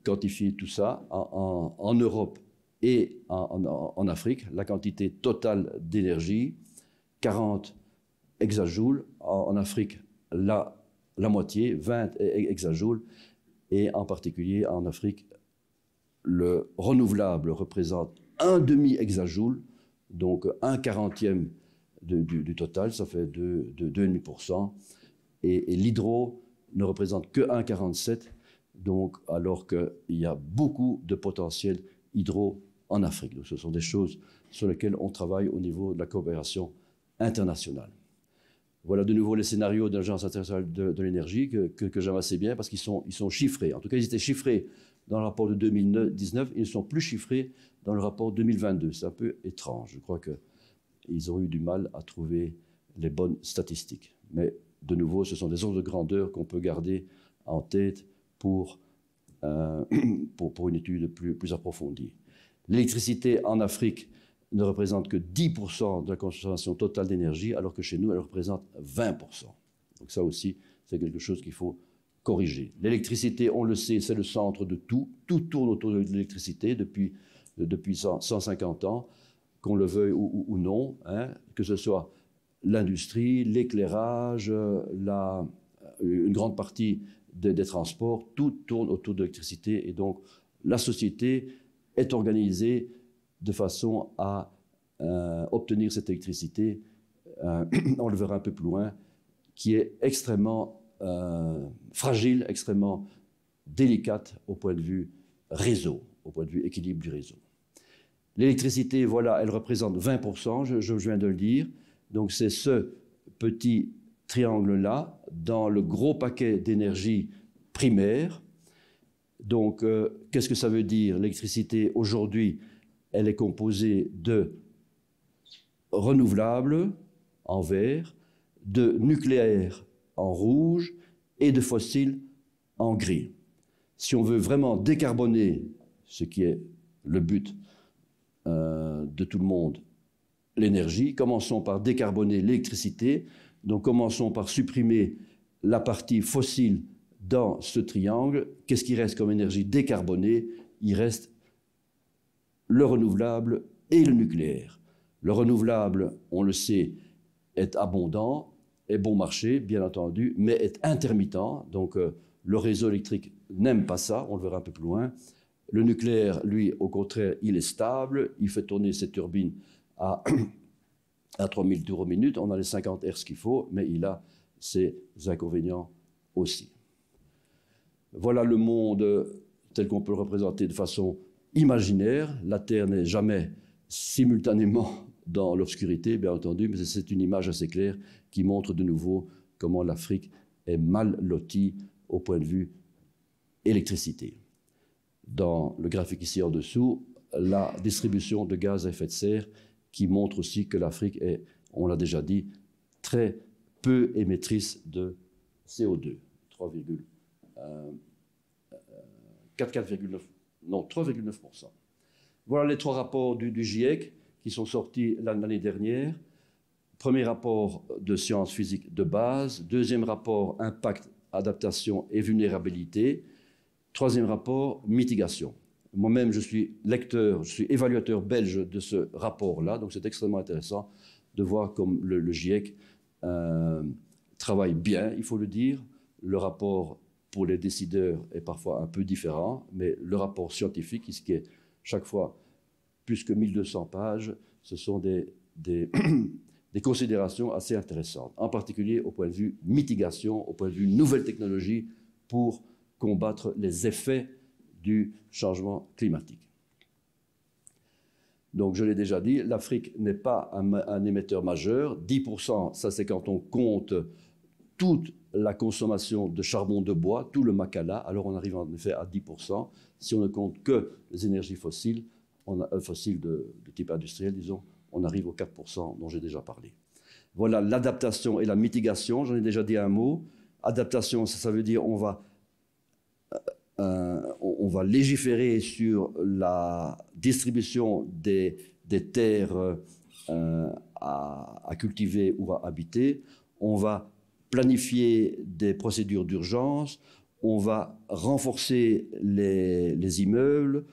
quantifier tout ça. En Europe Et en Afrique, la quantité totale d'énergie, 40 hexajoules. En Afrique, la moitié, 20 hexajoules. Et en particulier, en Afrique, le renouvelable représente un demi-hexajoule, donc un quarantième du total, ça fait 2,5%. Et l'hydro ne représente que 1,47, donc, alors qu'il y a beaucoup de potentiel hydro en Afrique. Donc, ce sont des choses sur lesquelles on travaille au niveau de la coopération internationale. Voilà de nouveau les scénarios de l'Agence internationale de l'énergie que j'aime assez bien parce qu'ils sont chiffrés. En tout cas, ils étaient chiffrés dans le rapport de 2019, ils ne sont plus chiffrés dans le rapport 2022. C'est un peu étrange. Je crois qu'ils ont eu du mal à trouver les bonnes statistiques. Mais de nouveau, ce sont des ordres de grandeur qu'on peut garder en tête pour une étude plus approfondie. L'électricité en Afrique ne représente que 10% de la consommation totale d'énergie, alors que chez nous, elle représente 20%. Donc ça aussi, c'est quelque chose qu'il faut corriger. L'électricité, on le sait, c'est le centre de tout. Tout tourne autour de l'électricité depuis 150 ans, qu'on le veuille ou non, hein, que ce soit l'industrie, l'éclairage, une grande partie des transports, tout tourne autour de l'électricité. Et donc, la société est organisée de façon à obtenir cette électricité, on le verra un peu plus loin, qui est extrêmement fragile, extrêmement délicate au point de vue réseau, au point de vue équilibre du réseau. L'électricité, voilà, elle représente 20%, je viens de le dire. Donc c'est ce petit triangle-là dans le gros paquet d'énergie primaire. Donc, qu'est-ce que ça veut dire? L'électricité, aujourd'hui, elle est composée de renouvelables en vert, de nucléaire en rouge et de fossiles en gris. Si on veut vraiment décarboner, ce qui est le but de tout le monde, l'énergie, commençons par décarboner l'électricité. Donc, commençons par supprimer la partie fossile dans ce triangle. Qu'est-ce qui reste comme énergie décarbonée? Il reste le renouvelable et le nucléaire. Le renouvelable, on le sait, est abondant, est bon marché, bien entendu, mais est intermittent. Donc, le réseau électrique n'aime pas ça, on le verra un peu plus loin. Le nucléaire, lui, au contraire, il est stable, il fait tourner ses turbines à 3000 tours au minute, on a les 50 Hz qu'il faut, mais il a ses inconvénients aussi. Voilà le monde tel qu'on peut le représenter de façon imaginaire. La Terre n'est jamais simultanément dans l'obscurité, bien entendu, mais c'est une image assez claire qui montre de nouveau comment l'Afrique est mal lotie au point de vue électricité. Dans le graphique ici en dessous, la distribution de gaz à effet de serre qui montre aussi que l'Afrique est, on l'a déjà dit, très peu émettrice de CO2. 3,9%. Voilà les trois rapports du GIEC qui sont sortis l'année dernière. Premier rapport de sciences physiques de base. Deuxième rapport, impact, adaptation et vulnérabilité. Troisième rapport, mitigation. Moi-même, je suis lecteur, je suis évaluateur belge de ce rapport-là, donc c'est extrêmement intéressant de voir comme le GIEC travaille bien, il faut le dire. Le rapport pour les décideurs est parfois un peu différent, mais le rapport scientifique, qui est chaque fois plus que 1200 pages, ce sont des considérations assez intéressantes, en particulier au point de vue mitigation, au point de vue nouvelles technologies pour combattre les effets du changement climatique. Donc, je l'ai déjà dit, l'Afrique n'est pas un émetteur majeur. 10%, ça c'est quand on compte toute la consommation de charbon de bois, tout le Makala, alors on arrive en effet à 10%. Si on ne compte que les énergies fossiles, fossiles de type industriel, disons, on arrive aux 4% dont j'ai déjà parlé. Voilà l'adaptation et la mitigation, j'en ai déjà dit un mot. Adaptation, ça veut dire on va légiférer sur la distribution des terres à cultiver ou à habiter. On va planifier des procédures d'urgence. On va renforcer les immeubles.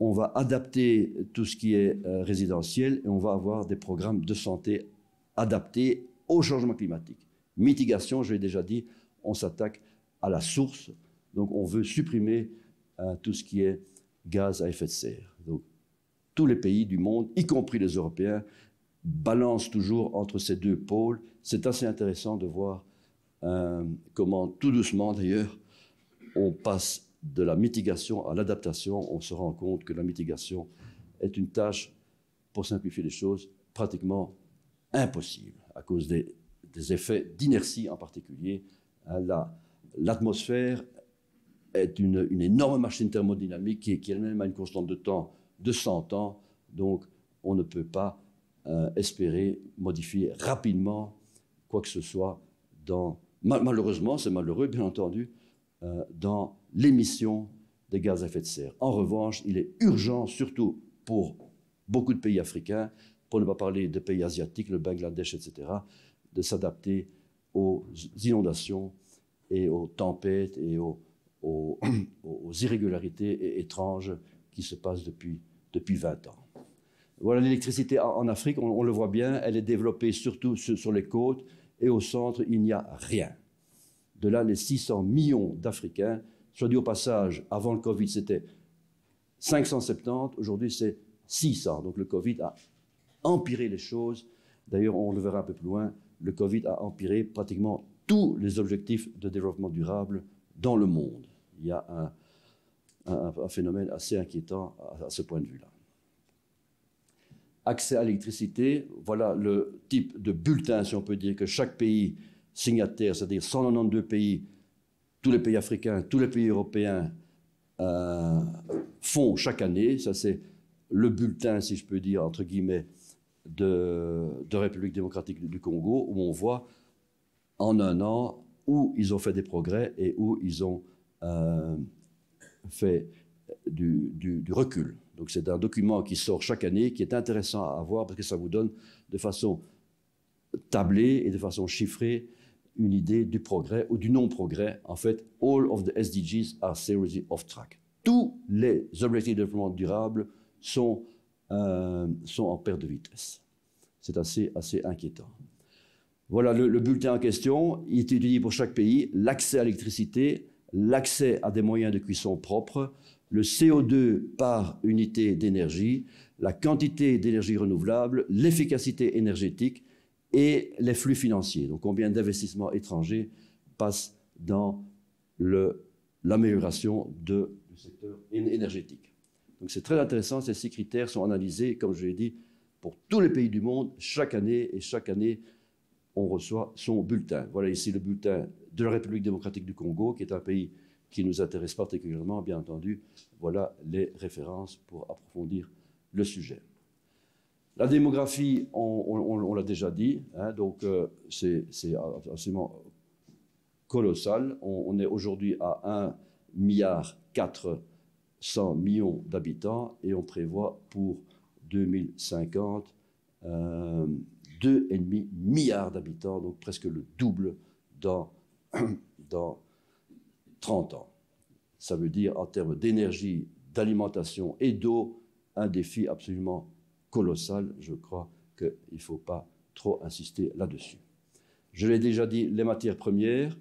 on va adapter tout ce qui est résidentiel et on va avoir des programmes de santé adaptés au changement climatique. Mitigation, je l'ai déjà dit, on s'attaque à la source. Donc, on veut supprimer tout ce qui est gaz à effet de serre. Donc, tous les pays du monde, y compris les Européens, balancent toujours entre ces deux pôles. C'est assez intéressant de voir comment, tout doucement d'ailleurs, on passe de la mitigation à l'adaptation. On se rend compte que la mitigation est une tâche, pour simplifier les choses, pratiquement impossible à cause des effets d'inertie en particulier. L'atmosphère est une énorme machine thermodynamique qui elle-même a une constante de temps de 100 ans. Donc, on ne peut pas espérer modifier rapidement quoi que ce soit dans... Malheureusement, c'est malheureux, bien entendu, dans l'émission des gaz à effet de serre. En revanche, il est urgent, surtout pour beaucoup de pays africains, pour ne pas parler de pays asiatiques, le Bangladesh, etc., de s'adapter aux inondations et aux tempêtes et aux irrégularités étranges qui se passent depuis 20 ans. Voilà, l'électricité en Afrique, on le voit bien, elle est développée surtout sur les côtes et au centre, il n'y a rien. De là, les 600 millions d'Africains, soit dit au passage, avant le Covid, c'était 570, aujourd'hui c'est 600. Donc le Covid a empiré les choses. D'ailleurs, on le verra un peu plus loin, le Covid a empiré pratiquement tous les objectifs de développement durable dans le monde. Il y a un phénomène assez inquiétant à ce point de vue-là. Accès à l'électricité, voilà le type de bulletin, si on peut dire, que chaque pays signataire, c'est-à-dire 192 pays, tous les pays africains, tous les pays européens font chaque année. Ça, c'est le bulletin, si je peux dire, entre guillemets, de République démocratique du Congo, où on voit en un an où ils ont fait des progrès et où ils ont fait du recul. Donc c'est un document qui sort chaque année, qui est intéressant à voir parce que ça vous donne de façon tablée et de façon chiffrée une idée du progrès ou du non-progrès. En fait, all of the SDGs are seriously off track. Tous les objectifs de développement durable sont en perte de vitesse. C'est assez inquiétant. Voilà le bulletin en question. Il est étudié pour chaque pays. L'accès à l'électricité, l'accès à des moyens de cuisson propres, le CO2 par unité d'énergie, la quantité d'énergie renouvelable, l'efficacité énergétique et les flux financiers. Donc combien d'investissements étrangers passent dans l'amélioration du secteur énergétique. Donc c'est très intéressant, ces 6 critères sont analysés, comme je l'ai dit, pour tous les pays du monde, chaque année, et chaque année, on reçoit son bulletin. Voilà ici le bulletin de la République démocratique du Congo, qui est un pays qui nous intéresse particulièrement, bien entendu. Voilà les références pour approfondir le sujet. La démographie, on l'a déjà dit, hein, donc c'est absolument colossal. On est aujourd'hui à 1,4 milliard d'habitants et on prévoit pour 2050 2,5 milliards d'habitants, donc presque le double dans 30 ans. Ça veut dire, en termes d'énergie, d'alimentation et d'eau, un défi absolument colossal. Je crois qu'il ne faut pas trop insister là-dessus. Je l'ai déjà dit, les matières premières,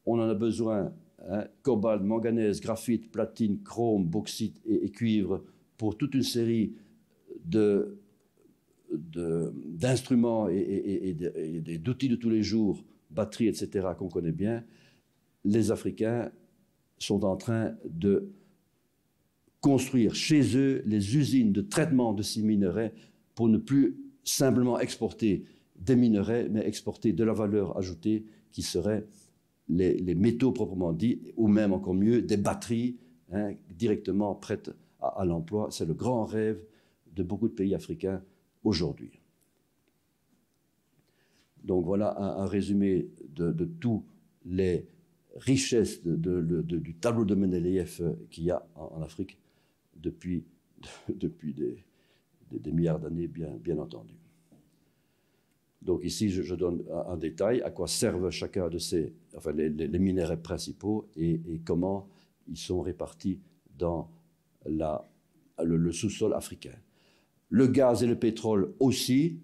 on en a besoin, hein, cobalt, manganèse, graphite, platine, chrome, bauxite et cuivre, pour toute une série d'instruments et d'outils de tous les jours, batteries, etc., qu'on connaît bien. Les Africains sont en train de construire chez eux les usines de traitement de ces minerais pour ne plus simplement exporter des minerais, mais exporter de la valeur ajoutée qui serait les métaux proprement dits, ou même encore mieux, des batteries, hein, directement prêtes à l'emploi. C'est le grand rêve de beaucoup de pays africains aujourd'hui. Donc voilà un résumé de tous les richesses du tableau de Mendeleïev qu'il y a en Afrique depuis des milliards d'années, bien entendu. Donc ici, je donne un détail à quoi servent chacun de ces, enfin les minéraux principaux et comment ils sont répartis dans le sous-sol africain. Le gaz et le pétrole aussi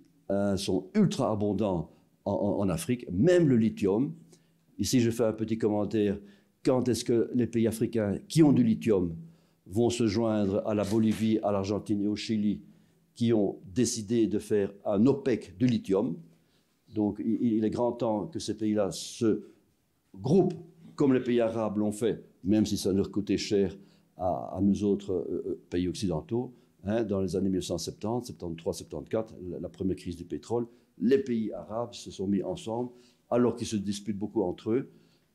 sont ultra abondants en Afrique, même le lithium. Ici, je fais un petit commentaire. Quand est-ce que les pays africains qui ont du lithium vont se joindre à la Bolivie, à l'Argentine et au Chili, qui ont décidé de faire un OPEC du lithium? Donc, il est grand temps que ces pays-là se groupent, comme les pays arabes l'ont fait, même si ça leur coûtait cher à nous autres pays occidentaux. Hein, dans les années 1970, 73, 74, la première crise du pétrole, les pays arabes se sont mis ensemble, alors qu'ils se disputent beaucoup entre eux,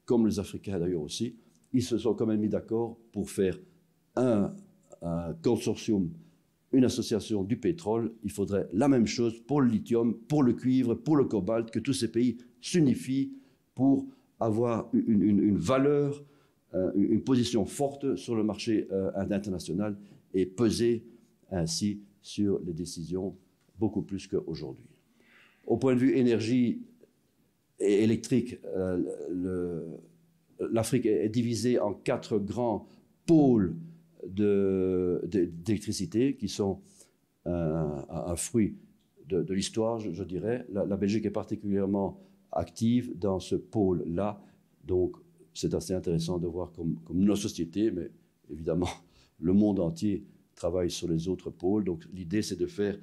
comme les Africains d'ailleurs aussi. Ils se sont quand même mis d'accord pour faire un consortium, une association du pétrole. Il faudrait la même chose pour le lithium, pour le cuivre, pour le cobalt, que tous ces pays s'unifient pour avoir une valeur, une position forte sur le marché international et peser ainsi sur les décisions beaucoup plus qu'aujourd'hui. Au point de vue énergie et électrique, l'Afrique est divisée en 4 grands pôles d'électricité qui sont un fruit de l'histoire, je dirais. La Belgique est particulièrement active dans ce pôle-là, donc c'est assez intéressant de voir comme nos sociétés, mais évidemment le monde entier travaille sur les autres pôles. Donc l'idée, c'est de faire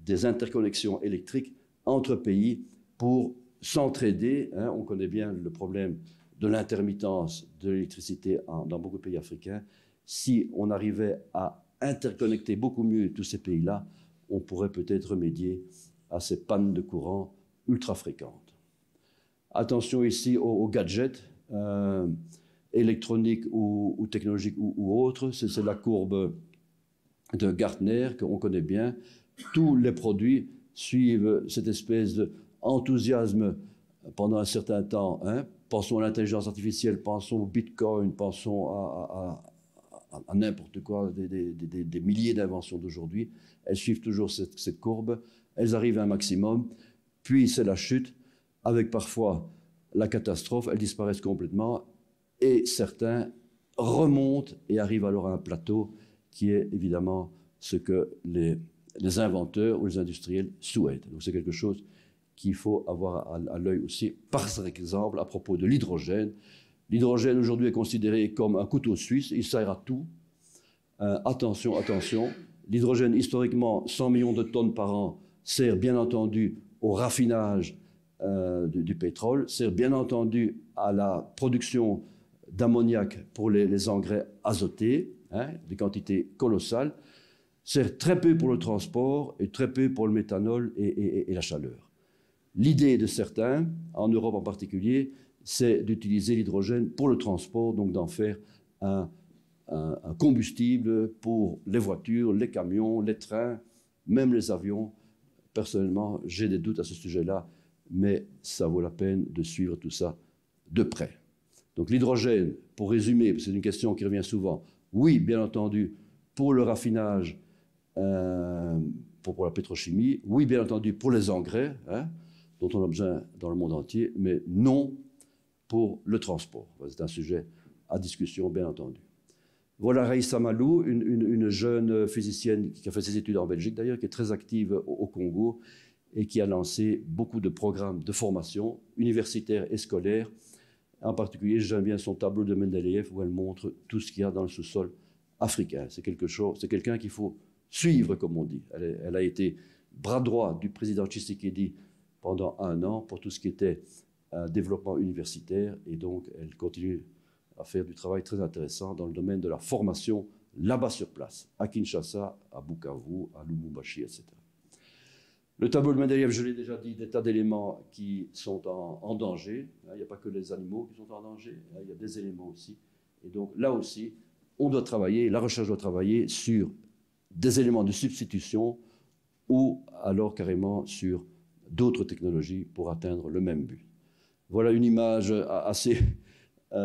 des interconnexions électriques entre pays pour s'entraider. Hein. On connaît bien le problème de l'intermittence de l'électricité dans beaucoup de pays africains. Si on arrivait à interconnecter beaucoup mieux tous ces pays-là, on pourrait peut-être remédier à ces pannes de courant ultra fréquentes. Attention ici aux gadgets électroniques ou technologiques ou autres. C'est la courbe de Gartner qu'on connaît bien. Tous les produits suivent cette espèce d'enthousiasme pendant un certain temps. Hein. Pensons à l'intelligence artificielle, pensons au Bitcoin, pensons à n'importe quoi, des milliers d'inventions d'aujourd'hui. Elles suivent toujours cette courbe. Elles arrivent à un maximum, puis c'est la chute, avec parfois la catastrophe. Elles disparaissent complètement et certains remontent et arrivent alors à un plateau qui est évidemment ce que les inventeurs ou les industriels souhaitent. Donc c'est quelque chose qu'il faut avoir à l'œil aussi. Par exemple, à propos de l'hydrogène. L'hydrogène aujourd'hui est considéré comme un couteau suisse, il sert à tout. Attention, attention. L'hydrogène, historiquement, 100 millions de tonnes par an, sert bien entendu au raffinage du pétrole, sert bien entendu à la production d'ammoniac pour les engrais azotés, hein, des quantités colossales, sert très peu pour le transport et très peu pour le méthanol et la chaleur. L'idée de certains, en Europe en particulier, c'est d'utiliser l'hydrogène pour le transport, donc d'en faire un combustible pour les voitures, les camions, les trains, même les avions. Personnellement, j'ai des doutes à ce sujet-là, mais ça vaut la peine de suivre tout ça de près. Donc l'hydrogène, pour résumer, parce que c'est une question qui revient souvent, oui, bien entendu, pour le raffinage, pour la pétrochimie, oui, bien entendu, pour les engrais, hein, dont on a besoin dans le monde entier, mais non pour le transport. C'est un sujet à discussion, bien entendu. Voilà Raïssa Malou, une jeune physicienne qui a fait ses études en Belgique d'ailleurs, qui est très active au Congo et qui a lancé beaucoup de programmes de formation universitaire et scolaire. En particulier, j'aime bien son tableau de Mendeleïev où elle montre tout ce qu'il y a dans le sous-sol africain. C'est quelqu'un qu'il faut suivre, comme on dit. Elle a été bras droit du président Tshisekedi pendant 1 an pour tout ce qui était développement universitaire, et donc elle continue à faire du travail très intéressant dans le domaine de la formation là-bas sur place, à Kinshasa, à Bukavu, à Lubumbashi, etc. Le tableau de Mendeleïev, je l'ai déjà dit, des tas d'éléments qui sont en danger. Il n'y a pas que les animaux qui sont en danger, il y a des éléments aussi. Et donc là aussi, on doit travailler, la recherche doit travailler sur des éléments de substitution ou alors carrément sur d'autres technologies pour atteindre le même but. Voilà une image assez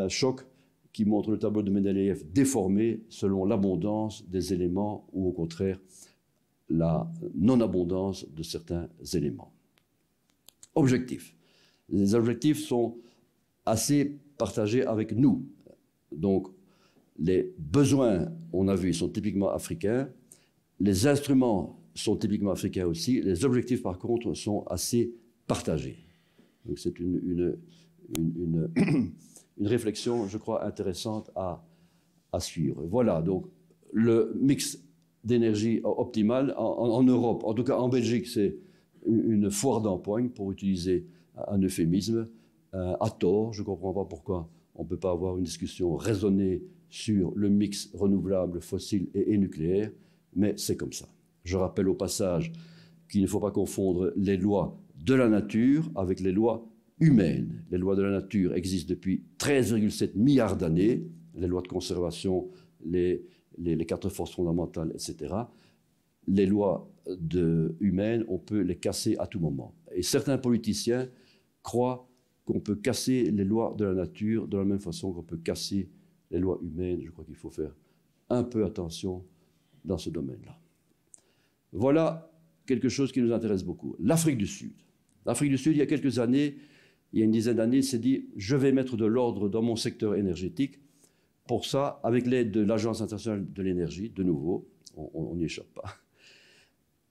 choc qui montre le tableau de Mendeleïev déformé selon l'abondance des éléments ou au contraire la non-abondance de certains éléments. Objectifs. Les objectifs sont assez partagés avec nous. Donc, les besoins, on a vu, ils sont typiquement africains. Les instruments sont typiquement africains aussi. Les objectifs, par contre, sont assez partagés. Donc c'est une réflexion, je crois, intéressante à suivre. Voilà, donc le mix d'énergie optimale en Europe, en tout cas en Belgique, c'est une foire d'empoigne, pour utiliser un euphémisme, à tort. Je ne comprends pas pourquoi on ne peut pas avoir une discussion raisonnée sur le mix renouvelable, fossile et nucléaire, mais c'est comme ça. Je rappelle au passage qu'il ne faut pas confondre les lois de la nature avec les lois humaines. Les lois de la nature existent depuis 13,7 milliards d'années, les lois de conservation, les 4 forces fondamentales, etc. Les lois humaines, on peut les casser à tout moment. Et certains politiciens croient qu'on peut casser les lois de la nature de la même façon qu'on peut casser les lois humaines. Je crois qu'il faut faire un peu attention dans ce domaine-là. Voilà quelque chose qui nous intéresse beaucoup. L'Afrique du Sud. L'Afrique du Sud, il y a quelques années, il y a une dizaine d'années, s'est dit « je vais mettre de l'ordre dans mon secteur énergétique ». Pour ça, avec l'aide de l'Agence internationale de l'énergie, de nouveau, on n'y échappe pas,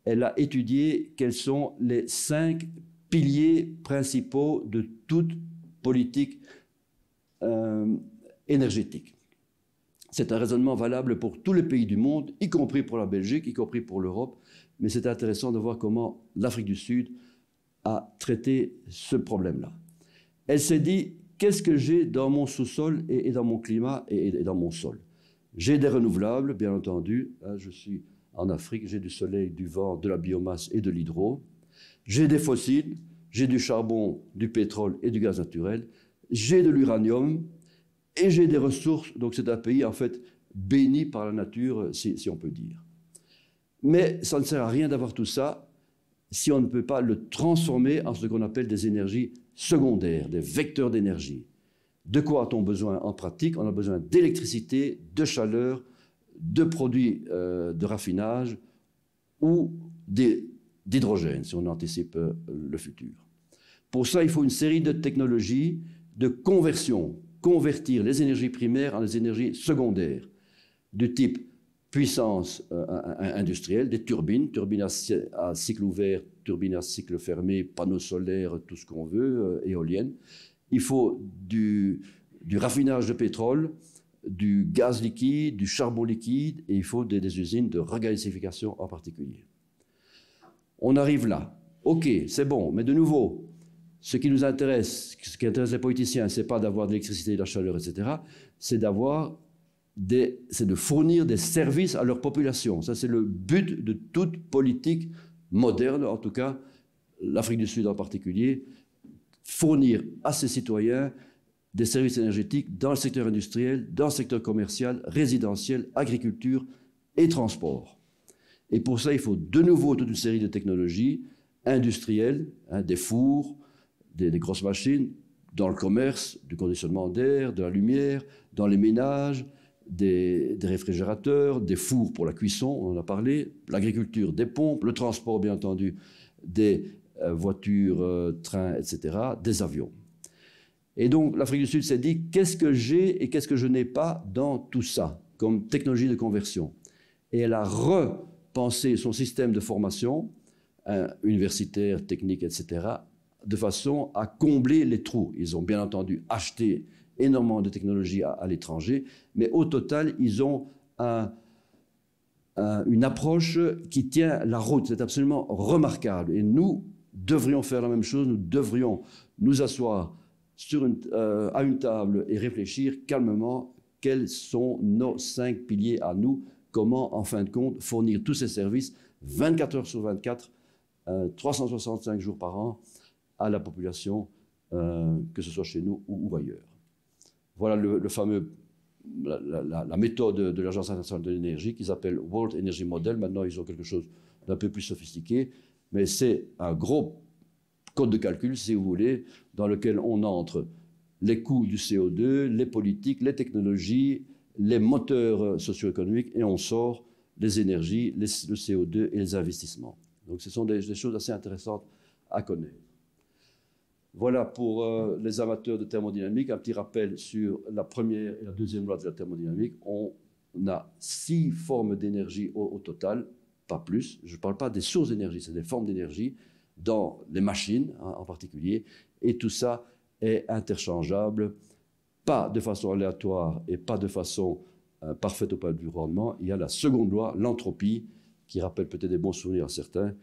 elle a étudié quels sont les 5 piliers principaux de toute politique énergétique. C'est un raisonnement valable pour tous les pays du monde, y compris pour la Belgique, y compris pour l'Europe, mais c'est intéressant de voir comment l'Afrique du Sud a traité ce problème-là. Elle s'est dit, qu'est-ce que j'ai dans mon sous-sol et dans mon climat et dans mon sol? J'ai des renouvelables, bien entendu. Je suis en Afrique, j'ai du soleil, du vent, de la biomasse et de l'hydro. J'ai des fossiles, j'ai du charbon, du pétrole et du gaz naturel. J'ai de l'uranium et j'ai des ressources. Donc c'est un pays, en fait, béni par la nature, si on peut dire. Mais ça ne sert à rien d'avoir tout ça si on ne peut pas le transformer en ce qu'on appelle des énergies secondaires, des vecteurs d'énergie. De quoi a-t-on besoin en pratique? On a besoin d'électricité, de chaleur, de produits de raffinage ou d'hydrogène, si on anticipe le futur. Pour ça, il faut une série de technologies de conversion, convertir les énergies primaires en des énergies secondaires, du type puissance industrielle, des turbines à cycle ouvert, turbines à cycle fermé, panneaux solaires, tout ce qu'on veut, éoliennes. Il faut du raffinage de pétrole, du gaz liquide, du charbon liquide, et il faut des usines de regasification en particulier. On arrive là. OK, c'est bon, mais de nouveau, ce qui nous intéresse, ce qui intéresse les politiciens, ce n'est pas d'avoir de l'électricité, de la chaleur, etc., c'est de fournir des services à leur population. Ça, c'est le but de toute politique moderne, en tout cas, l'Afrique du Sud en particulier, fournir à ses citoyens des services énergétiques dans le secteur industriel, dans le secteur commercial, résidentiel, agriculture et transport. Et pour ça, il faut de nouveau toute une série de technologies industrielles, des fours, des grosses machines, dans le commerce, du conditionnement d'air, de la lumière, dans les ménages, des réfrigérateurs, des fours pour la cuisson, on en a parlé, l'agriculture, des pompes, le transport, bien entendu, des voitures, trains, etc., des avions. Et donc, l'Afrique du Sud s'est dit, qu'est-ce que j'ai et qu'est-ce que je n'ai pas dans tout ça, comme technologie de conversion? Et elle a repensé son système de formation, universitaire, technique, etc., de façon à combler les trous. Ils ont bien entendu acheté énormément de technologies à l'étranger, mais au total, ils ont une approche qui tient la route. C'est absolument remarquable. Et nous devrions faire la même chose. Nous devrions nous asseoir à une table et réfléchir calmement quels sont nos 5 piliers à nous, comment, en fin de compte, fournir tous ces services 24 heures sur 24, 365 jours par an à la population, que ce soit chez nous ou ailleurs. Voilà la méthode de l'Agence internationale de l'énergie qui s'appelle World Energy Model. Maintenant, ils ont quelque chose d'un peu plus sophistiqué, mais c'est un gros code de calcul, si vous voulez, dans lequel on entre les coûts du CO2, les politiques, les technologies, les moteurs socio-économiques, et on sort les énergies, le CO2 et les investissements. Donc ce sont des choses assez intéressantes à connaître. Voilà pour les amateurs de thermodynamique, un petit rappel sur la première et la deuxième loi de la thermodynamique. On a 6 formes d'énergie au total, pas plus. Je ne parle pas des sources d'énergie, c'est des formes d'énergie dans les machines en particulier. Et tout ça est interchangeable, pas de façon aléatoire et pas de façon parfaite au point de vue rendement. Il y a la seconde loi, l'entropie, qui rappelle peut-être des bons souvenirs à certains,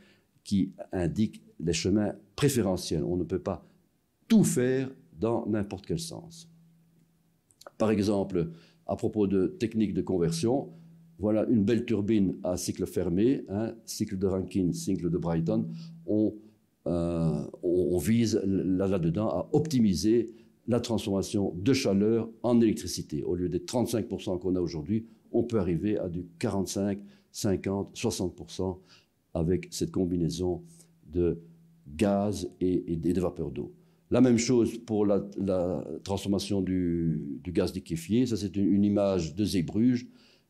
qui indique les chemins préférentiels. On ne peut pas tout faire dans n'importe quel sens. Par exemple, à propos de techniques de conversion, voilà une belle turbine à cycle fermé, cycle de Rankine, cycle de Brayton. On vise là-dedans à optimiser la transformation de chaleur en électricité. Au lieu des 35% qu'on a aujourd'hui, on peut arriver à du 45, 50, 60% avec cette combinaison de gaz et de vapeur d'eau. La même chose pour la transformation du gaz liquéfié. Ça, c'est une image de Zeebruges.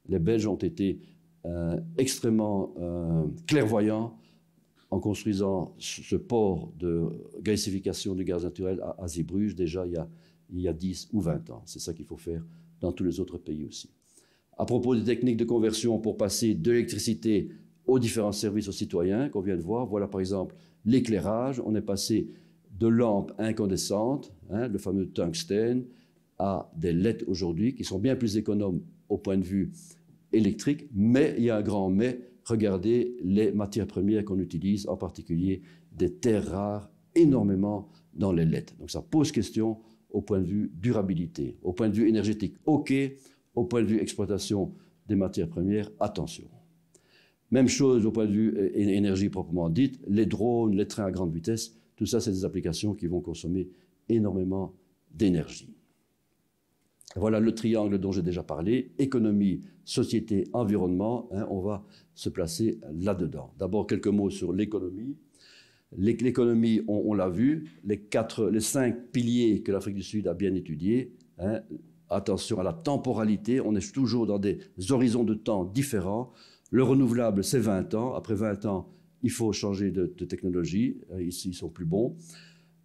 Les Belges ont été extrêmement clairvoyants en construisant ce port de gasification du gaz naturel à Zeebruges déjà il y a 10 ou 20 ans. C'est ça qu'il faut faire dans tous les autres pays aussi. À propos des techniques de conversion pour passer de l'électricité aux différents services aux citoyens qu'on vient de voir, voilà par exemple l'éclairage. On est passé de lampes incandescentes, le fameux tungstène, à des LED aujourd'hui qui sont bien plus économes au point de vue électrique, mais il y a un grand mais. Regardez les matières premières qu'on utilise, en particulier des terres rares, énormément dans les LED. Donc ça pose question au point de vue durabilité, au point de vue énergétique, OK, au point de vue exploitation des matières premières, attention. Même chose au point de vue énergie proprement dite, les drones, les trains à grande vitesse, tout ça c'est des applications qui vont consommer énormément d'énergie. Voilà le triangle dont j'ai déjà parlé, économie, société, environnement, on va se placer là-dedans. D'abord, quelques mots sur l'économie. L'économie, on l'a vu, les 5 piliers que l'Afrique du Sud a bien étudiés. Attention à la temporalité, on est toujours dans des horizons de temps différents. Le renouvelable, c'est 20 ans. Après 20 ans, il faut changer de technologie. Ici, ils sont plus bons.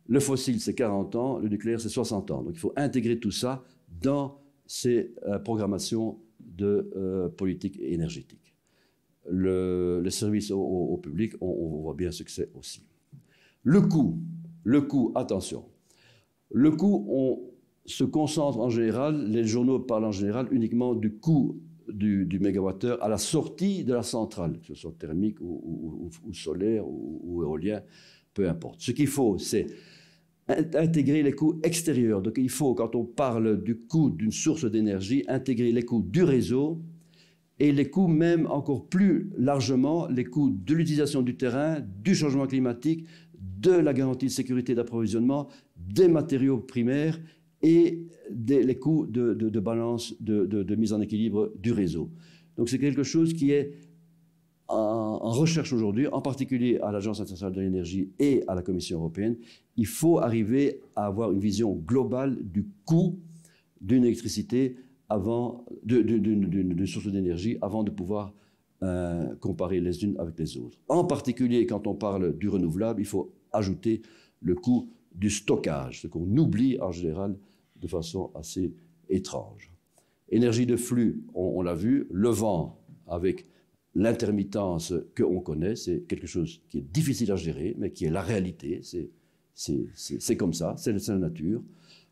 Le fossile, c'est 40 ans. Le nucléaire, c'est 60 ans. Donc, il faut intégrer tout ça dans ces programmations de politique énergétique. Le service au public, on voit bien ce que c'est aussi. Le coût, attention. Le coût, on se concentre en général, les journaux parlent en général uniquement du coût du mégawattheure à la sortie de la centrale, que ce soit thermique ou solaire ou éolien, peu importe. Ce qu'il faut, c'est intégrer les coûts extérieurs. Donc il faut, quand on parle du coût d'une source d'énergie, intégrer les coûts du réseau et les coûts même encore plus largement, les coûts de l'utilisation du terrain, du changement climatique, de la garantie de sécurité d'approvisionnement, des matériaux primaires et les coûts de balance, de mise en équilibre du réseau. Donc c'est quelque chose qui est en recherche aujourd'hui, en particulier à l'Agence internationale de l'énergie et à la Commission européenne. Il faut arriver à avoir une vision globale du coût d'une électricité d'une source d'énergie avant de pouvoir comparer les unes avec les autres. En particulier, quand on parle du renouvelable, il faut ajouter le coût du stockage, ce qu'on oublie en général de façon assez étrange. Énergie de flux, on l'a vu, le vent avec l'intermittence qu'on connaît, c'est quelque chose qui est difficile à gérer, mais qui est la réalité, c'est comme ça, c'est la nature.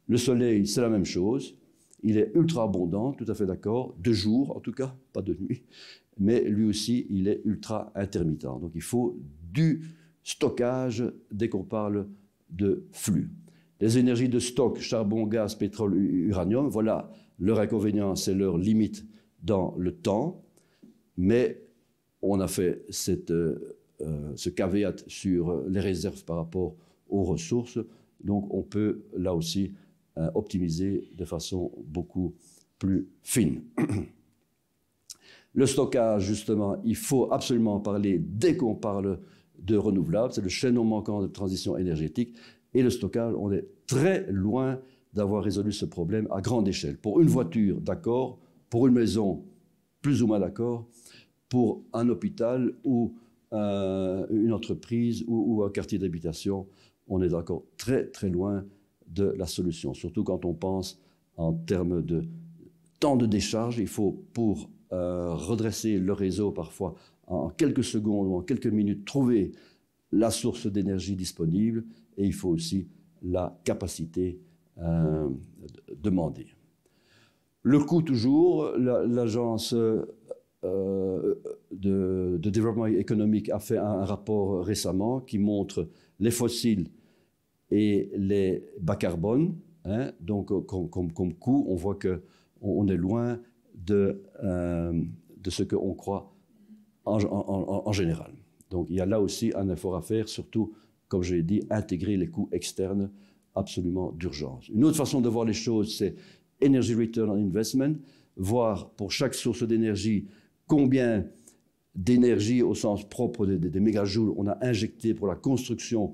Le soleil, c'est la même chose, il est ultra abondant, tout à fait d'accord, de jour en tout cas, pas de nuit, mais lui aussi, il est ultra intermittent. Donc il faut du stockage dès qu'on parle de flux. Les énergies de stock, charbon, gaz, pétrole, uranium, voilà, leur inconvénient, c'est leur limite dans le temps, mais on a fait ce caveat sur les réserves par rapport aux ressources, donc on peut là aussi optimiser de façon beaucoup plus fine. Le stockage, justement, il faut absolument en parler dès qu'on parle de renouvelables, c'est le chaînon manquant de transition énergétique, et le stockage, on est très loin d'avoir résolu ce problème à grande échelle. Pour une voiture, d'accord, pour une maison, plus ou moins d'accord, pour un hôpital ou une entreprise ou un quartier d'habitation, on est encore très très loin de la solution, surtout quand on pense en termes de temps de décharge. Il faut, pour redresser le réseau parfois en quelques secondes ou en quelques minutes, trouver la source d'énergie disponible, et il faut aussi la capacité demandée. Le coût toujours, l'agence de développement économique a fait un rapport récemment qui montre les fossiles et les bas carbone. Hein, donc, comme coût, on voit qu'on est loin de ce qu'on croit en général. Donc, il y a là aussi un effort à faire, surtout, comme je l'ai dit, intégrer les coûts externes absolument d'urgence. Une autre façon de voir les choses, c'est Energy Return on Investment, voir pour chaque source d'énergie combien d'énergie au sens propre des mégajoules on a injecté pour la construction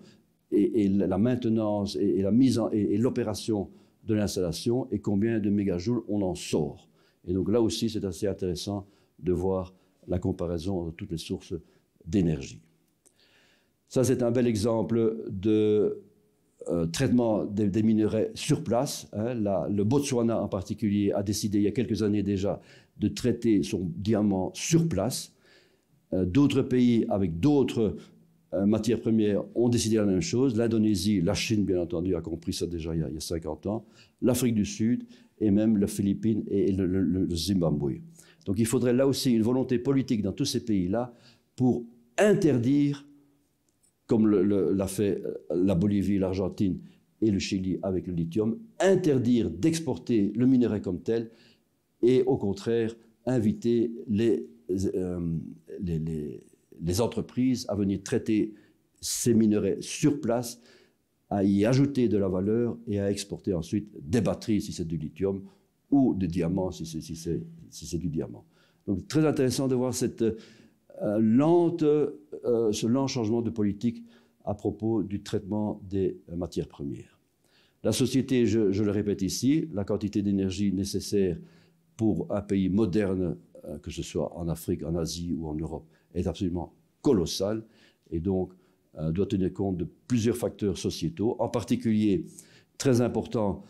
et la maintenance et la mise et l'opération de l'installation, et combien de mégajoules on en sort. Et donc là aussi, c'est assez intéressant de voir la comparaison entre toutes les sources d'énergie. Ça, c'est un bel exemple de traitement des minerais sur place. Hein. Le Botswana en particulier a décidé il y a quelques années déjà de traiter son diamant sur place. D'autres pays avec d'autres matières premières ont décidé la même chose. L'Indonésie, la Chine, bien entendu, a compris ça déjà il y a 50 ans. L'Afrique du Sud et même les Philippines et le Zimbabwe. Donc il faudrait là aussi une volonté politique dans tous ces pays-là pour interdire, comme l'a fait la Bolivie, l'Argentine et le Chili avec le lithium, interdire d'exporter le minerai comme tel et au contraire inviter les entreprises à venir traiter ces minerais sur place, à y ajouter de la valeur et à exporter ensuite des batteries si c'est du lithium ou des diamants si c'est du diamant. Donc très intéressant de voir ce lent changement de politique à propos du traitement des matières premières. La société, je le répète ici, la quantité d'énergie nécessaire pour un pays moderne, que ce soit en Afrique, en Asie ou en Europe, est absolument colossale et donc doit tenir compte de plusieurs facteurs sociétaux, en particulier, très important,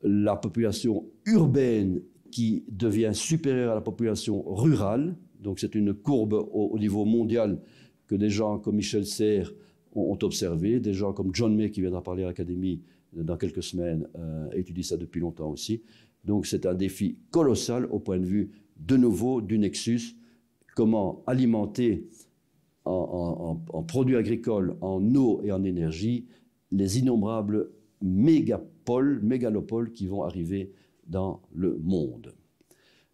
la population urbaine qui devient supérieure à la population rurale. Donc c'est une courbe au niveau mondial que des gens comme Michel Serres ont observé, des gens comme John May qui viendra parler à l'Académie dans quelques semaines étudie ça depuis longtemps aussi. Donc c'est un défi colossal au point de vue de nouveau du nexus, comment alimenter en produits agricoles, en eau et en énergie les innombrables mégalopoles qui vont arriver dans le monde.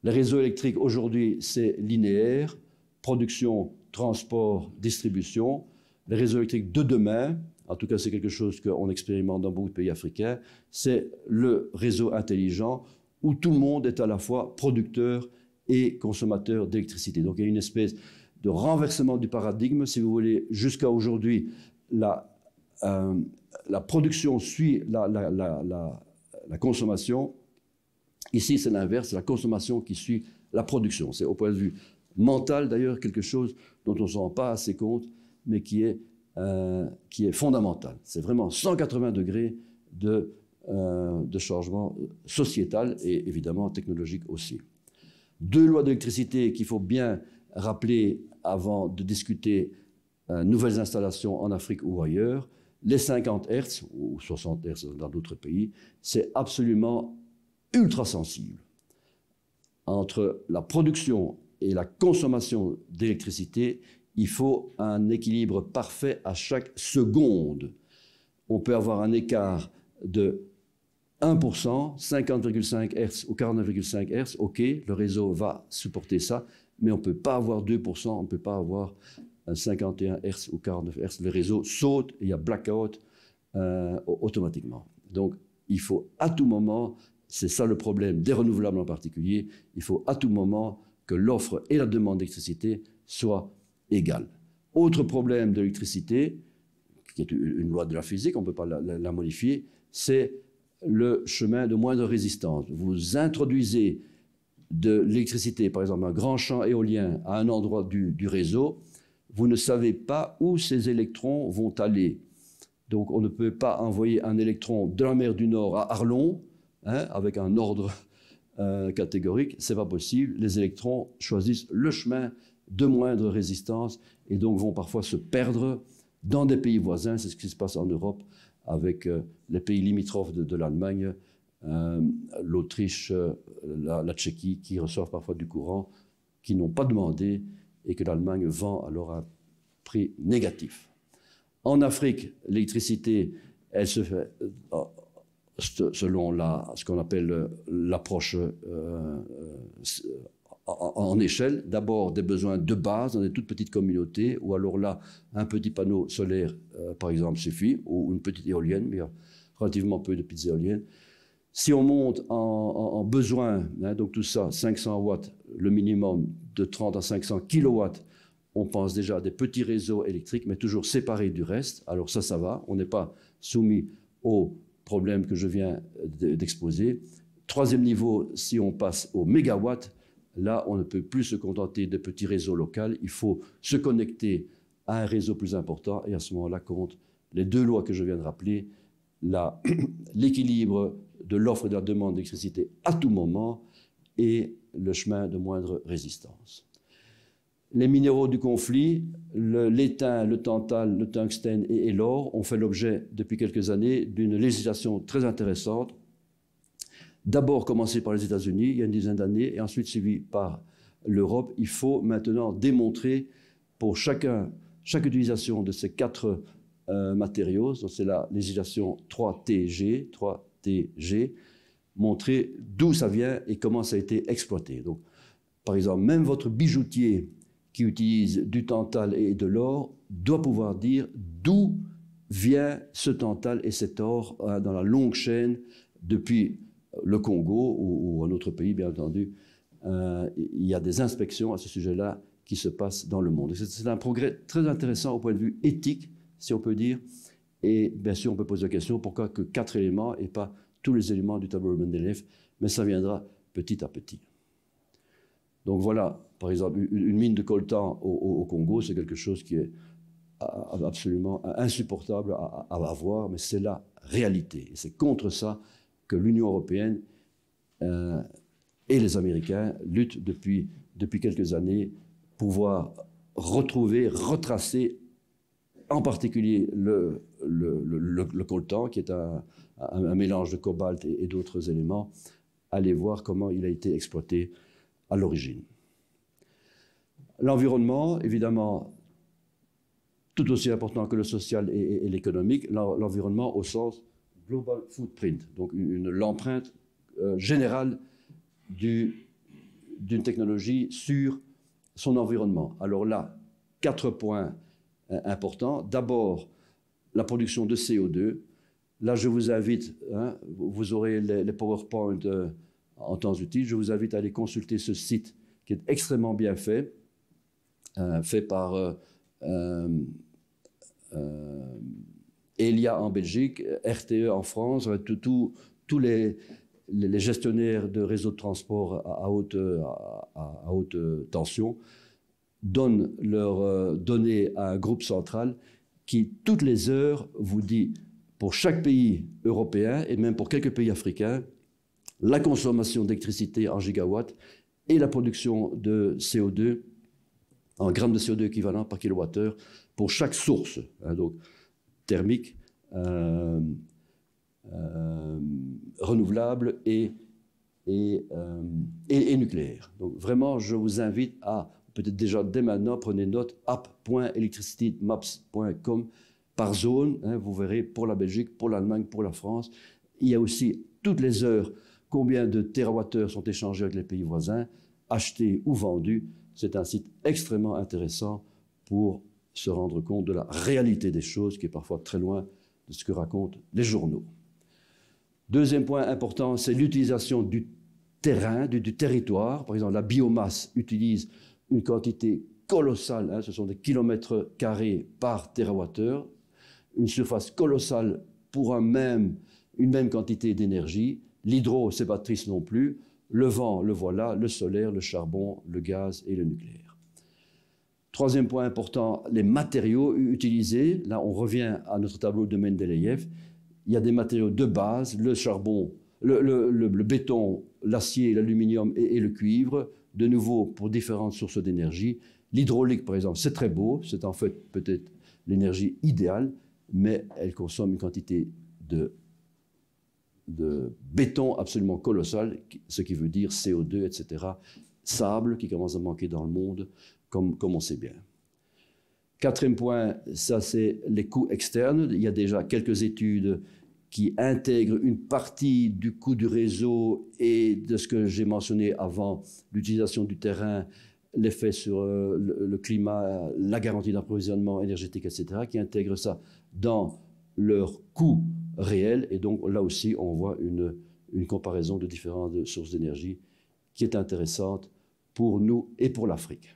Les réseaux électriques aujourd'hui, c'est linéaire, production, transport, distribution. Les réseaux électriques de demain, en tout cas c'est quelque chose qu'on expérimente dans beaucoup de pays africains, c'est le réseau intelligent où tout le monde est à la fois producteur et consommateur d'électricité. Donc il y a une espèce de renversement du paradigme, si vous voulez. Jusqu'à aujourd'hui, la production suit la consommation. Ici, c'est l'inverse, c'est la consommation qui suit la production. C'est au point de vue mental, d'ailleurs, quelque chose dont on ne se rend pas assez compte, mais qui est fondamental. C'est vraiment 180 degrés de changement sociétal et évidemment technologique aussi. Deux lois d'électricité qu'il faut bien rappeler avant de discuter nouvelles installations en Afrique ou ailleurs. Les 50 Hz ou 60 Hz dans d'autres pays, c'est absolument ultra sensible. Entre la production et la consommation d'électricité, il faut un équilibre parfait à chaque seconde. On peut avoir un écart de 1%, 50,5 Hz ou 49,5 Hz, ok, le réseau va supporter ça, mais on ne peut pas avoir 2%, on ne peut pas avoir 51 Hz ou 49 Hz. Le réseau saute et il y a blackout automatiquement. Donc, il faut à tout moment, c'est ça le problème des renouvelables en particulier, il faut à tout moment que l'offre et la demande d'électricité soient égales. Autre problème de l'électricité, qui est une loi de la physique, on ne peut pas la modifier, c'est le chemin de moindre résistance. Vous introduisez de l'électricité, par exemple un grand champ éolien à un endroit du réseau, vous ne savez pas où ces électrons vont aller. Donc on ne peut pas envoyer un électron de la mer du Nord à Arlon, hein, avec un ordre catégorique, c'est pas possible. Les électrons choisissent le chemin de moindre résistance et donc vont parfois se perdre dans des pays voisins. C'est ce qui se passe en Europe avec les pays limitrophes de l'Allemagne, l'Autriche, la Tchéquie, qui reçoivent parfois du courant qui n'ont pas demandé et que l'Allemagne vend alors à un prix négatif. En Afrique, l'électricité, elle se fait selon ce qu'on appelle l'approche en échelle. D'abord, des besoins de base dans des toutes petites communautés, ou alors là, un petit panneau solaire, par exemple, suffit, ou une petite éolienne, mais il y a relativement peu de petites éoliennes. Si on monte en besoin, hein, donc tout ça, 500 watts, le minimum de 30 à 500 kilowatts, on pense déjà à des petits réseaux électriques, mais toujours séparés du reste. Alors ça va, on n'est pas soumis aux problèmes que je viens d'exposer. Troisième niveau, si on passe aux mégawatts, là, on ne peut plus se contenter de petits réseaux locaux. Il faut se connecter à un réseau plus important, et à ce moment-là comptent les deux lois que je viens de rappeler, l'équilibre de l'offre et de la demande d'électricité à tout moment et le chemin de moindre résistance. Les minéraux du conflit, l'étain, le tantal, le tungstène et l'or ont fait l'objet depuis quelques années d'une législation très intéressante. D'abord commencée par les États-Unis il y a une dizaine d'années et ensuite suivie par l'Europe. Il faut maintenant démontrer pour chaque utilisation de ces quatre matériaux, c'est la législation 3TG, montrer d'où ça vient et comment ça a été exploité. Donc, par exemple, même votre bijoutier qui utilise du tantal et de l'or doit pouvoir dire d'où vient ce tantal et cet or dans la longue chaîne depuis le Congo ou un autre pays, bien entendu. Il y a des inspections à ce sujet-là qui se passent dans le monde. C'est un progrès très intéressant au point de vue éthique, si on peut dire. Et bien sûr, on peut poser la question, pourquoi que 4 éléments et pas tous les éléments du tableau de Mendeleïev, mais ça viendra petit à petit. Donc voilà, par exemple, une mine de coltan au Congo, c'est quelque chose qui est absolument insupportable à voir, mais c'est la réalité. Et c'est contre ça que l'Union européenne et les Américains luttent depuis quelques années pour pouvoir retrouver, retracer, en particulier le coltan, qui est un mélange de cobalt et d'autres éléments, aller voir comment il a été exploité à l'origine. L'environnement, évidemment, tout aussi important que le social et l'économique, l'environnement au sens global footprint, donc l'empreinte générale d'une technologie sur son environnement. Alors là, 4 points importants. D'abord, la production de CO2. Là, je vous invite, hein, vous aurez les PowerPoint en temps utile, je vous invite à aller consulter ce site qui est extrêmement bien fait, fait par Elia en Belgique, RTE en France, tous les gestionnaires de réseaux de transport à haute tension donnent leurs données à un groupe central qui, toutes les heures, vous dit, pour chaque pays européen et même pour quelques pays africains, la consommation d'électricité en gigawatts et la production de CO2 en grammes de CO2 équivalent par kilowattheure pour chaque source, hein, donc thermique, renouvelable et nucléaire. Donc vraiment, je vous invite à, peut-être déjà dès maintenant, prenez note, app.electricitymaps.com par zone, hein, vous verrez pour la Belgique, pour l'Allemagne, pour la France. Il y a aussi toutes les heures combien de térawattheures sont échangés avec les pays voisins, achetés ou vendus. C'est un site extrêmement intéressant pour se rendre compte de la réalité des choses, qui est parfois très loin de ce que racontent les journaux. Deuxième point important, c'est l'utilisation du terrain, du territoire. Par exemple, la biomasse utilise une quantité colossale, hein, ce sont des kilomètres carrés par térawattheure, une surface colossale pour une même quantité d'énergie. L'hydro, c'est pas triste non plus. Le vent, le voilà, le solaire, le charbon, le gaz et le nucléaire. Troisième point important, les matériaux utilisés. Là, on revient à notre tableau de Mendeleïev. Il y a des matériaux de base, le charbon, le béton, l'acier, l'aluminium et le cuivre, de nouveau pour différentes sources d'énergie. L'hydraulique, par exemple, c'est très beau, c'est en fait peut-être l'énergie idéale, mais elle consomme une quantité de béton absolument colossale, ce qui veut dire CO2, etc. Sable qui commence à manquer dans le monde, comme on sait bien. Quatrième point, ça c'est les coûts externes. Il y a déjà quelques études qui intègrent une partie du coût du réseau et de ce que j'ai mentionné avant, l'utilisation du terrain, l'effet sur le climat, la garantie d'approvisionnement énergétique, etc., qui intègrent ça dans leur coût réel. Et donc là aussi, on voit une comparaison de différentes sources d'énergie qui est intéressante pour nous et pour l'Afrique.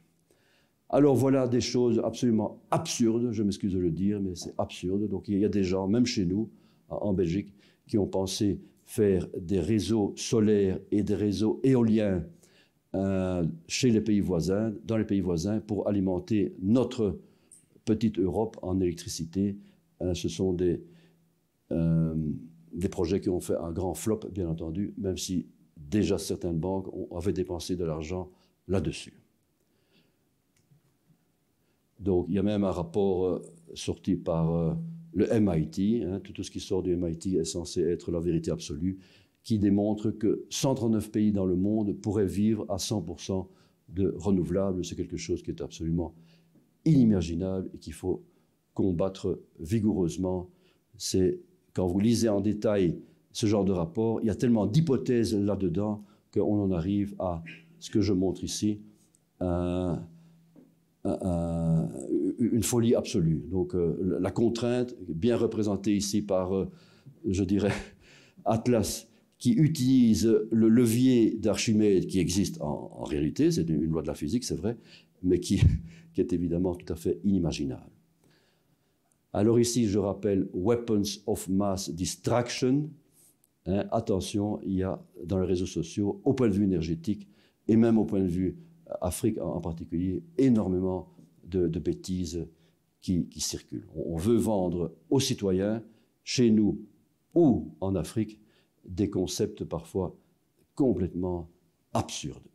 Alors voilà des choses absolument absurdes, je m'excuse de le dire, mais c'est absurde. Donc il y a des gens, même chez nous, en Belgique, qui ont pensé faire des réseaux solaires et des réseaux éoliens chez les pays voisins, dans les pays voisins, pour alimenter notre petite Europe en électricité. Ce sont des projets qui ont fait un grand flop, bien entendu, même si déjà certaines banques avaient dépensé de l'argent là-dessus. Donc, il y a même un rapport sorti par le MIT, hein, tout ce qui sort du MIT est censé être la vérité absolue, qui démontre que 139 pays dans le monde pourraient vivre à 100% de renouvelables. C'est quelque chose qui est absolument inimaginable et qu'il faut combattre vigoureusement. C'est quand vous lisez en détail ce genre de rapport, il y a tellement d'hypothèses là-dedans qu'on en arrive à ce que je montre ici, une folie absolue. Donc la contrainte, bien représentée ici par, je dirais, Atlas, qui utilise le levier d'Archimède qui existe en réalité, c'est une loi de la physique, c'est vrai, mais qui est évidemment tout à fait inimaginable. Alors ici, je rappelle Weapons of Mass Destruction. Hein, attention, il y a dans les réseaux sociaux, au point de vue énergétique, et même au point de vue Afrique en particulier, énormément de bêtises qui circulent. On veut vendre aux citoyens, chez nous ou en Afrique, des concepts parfois complètement absurdes,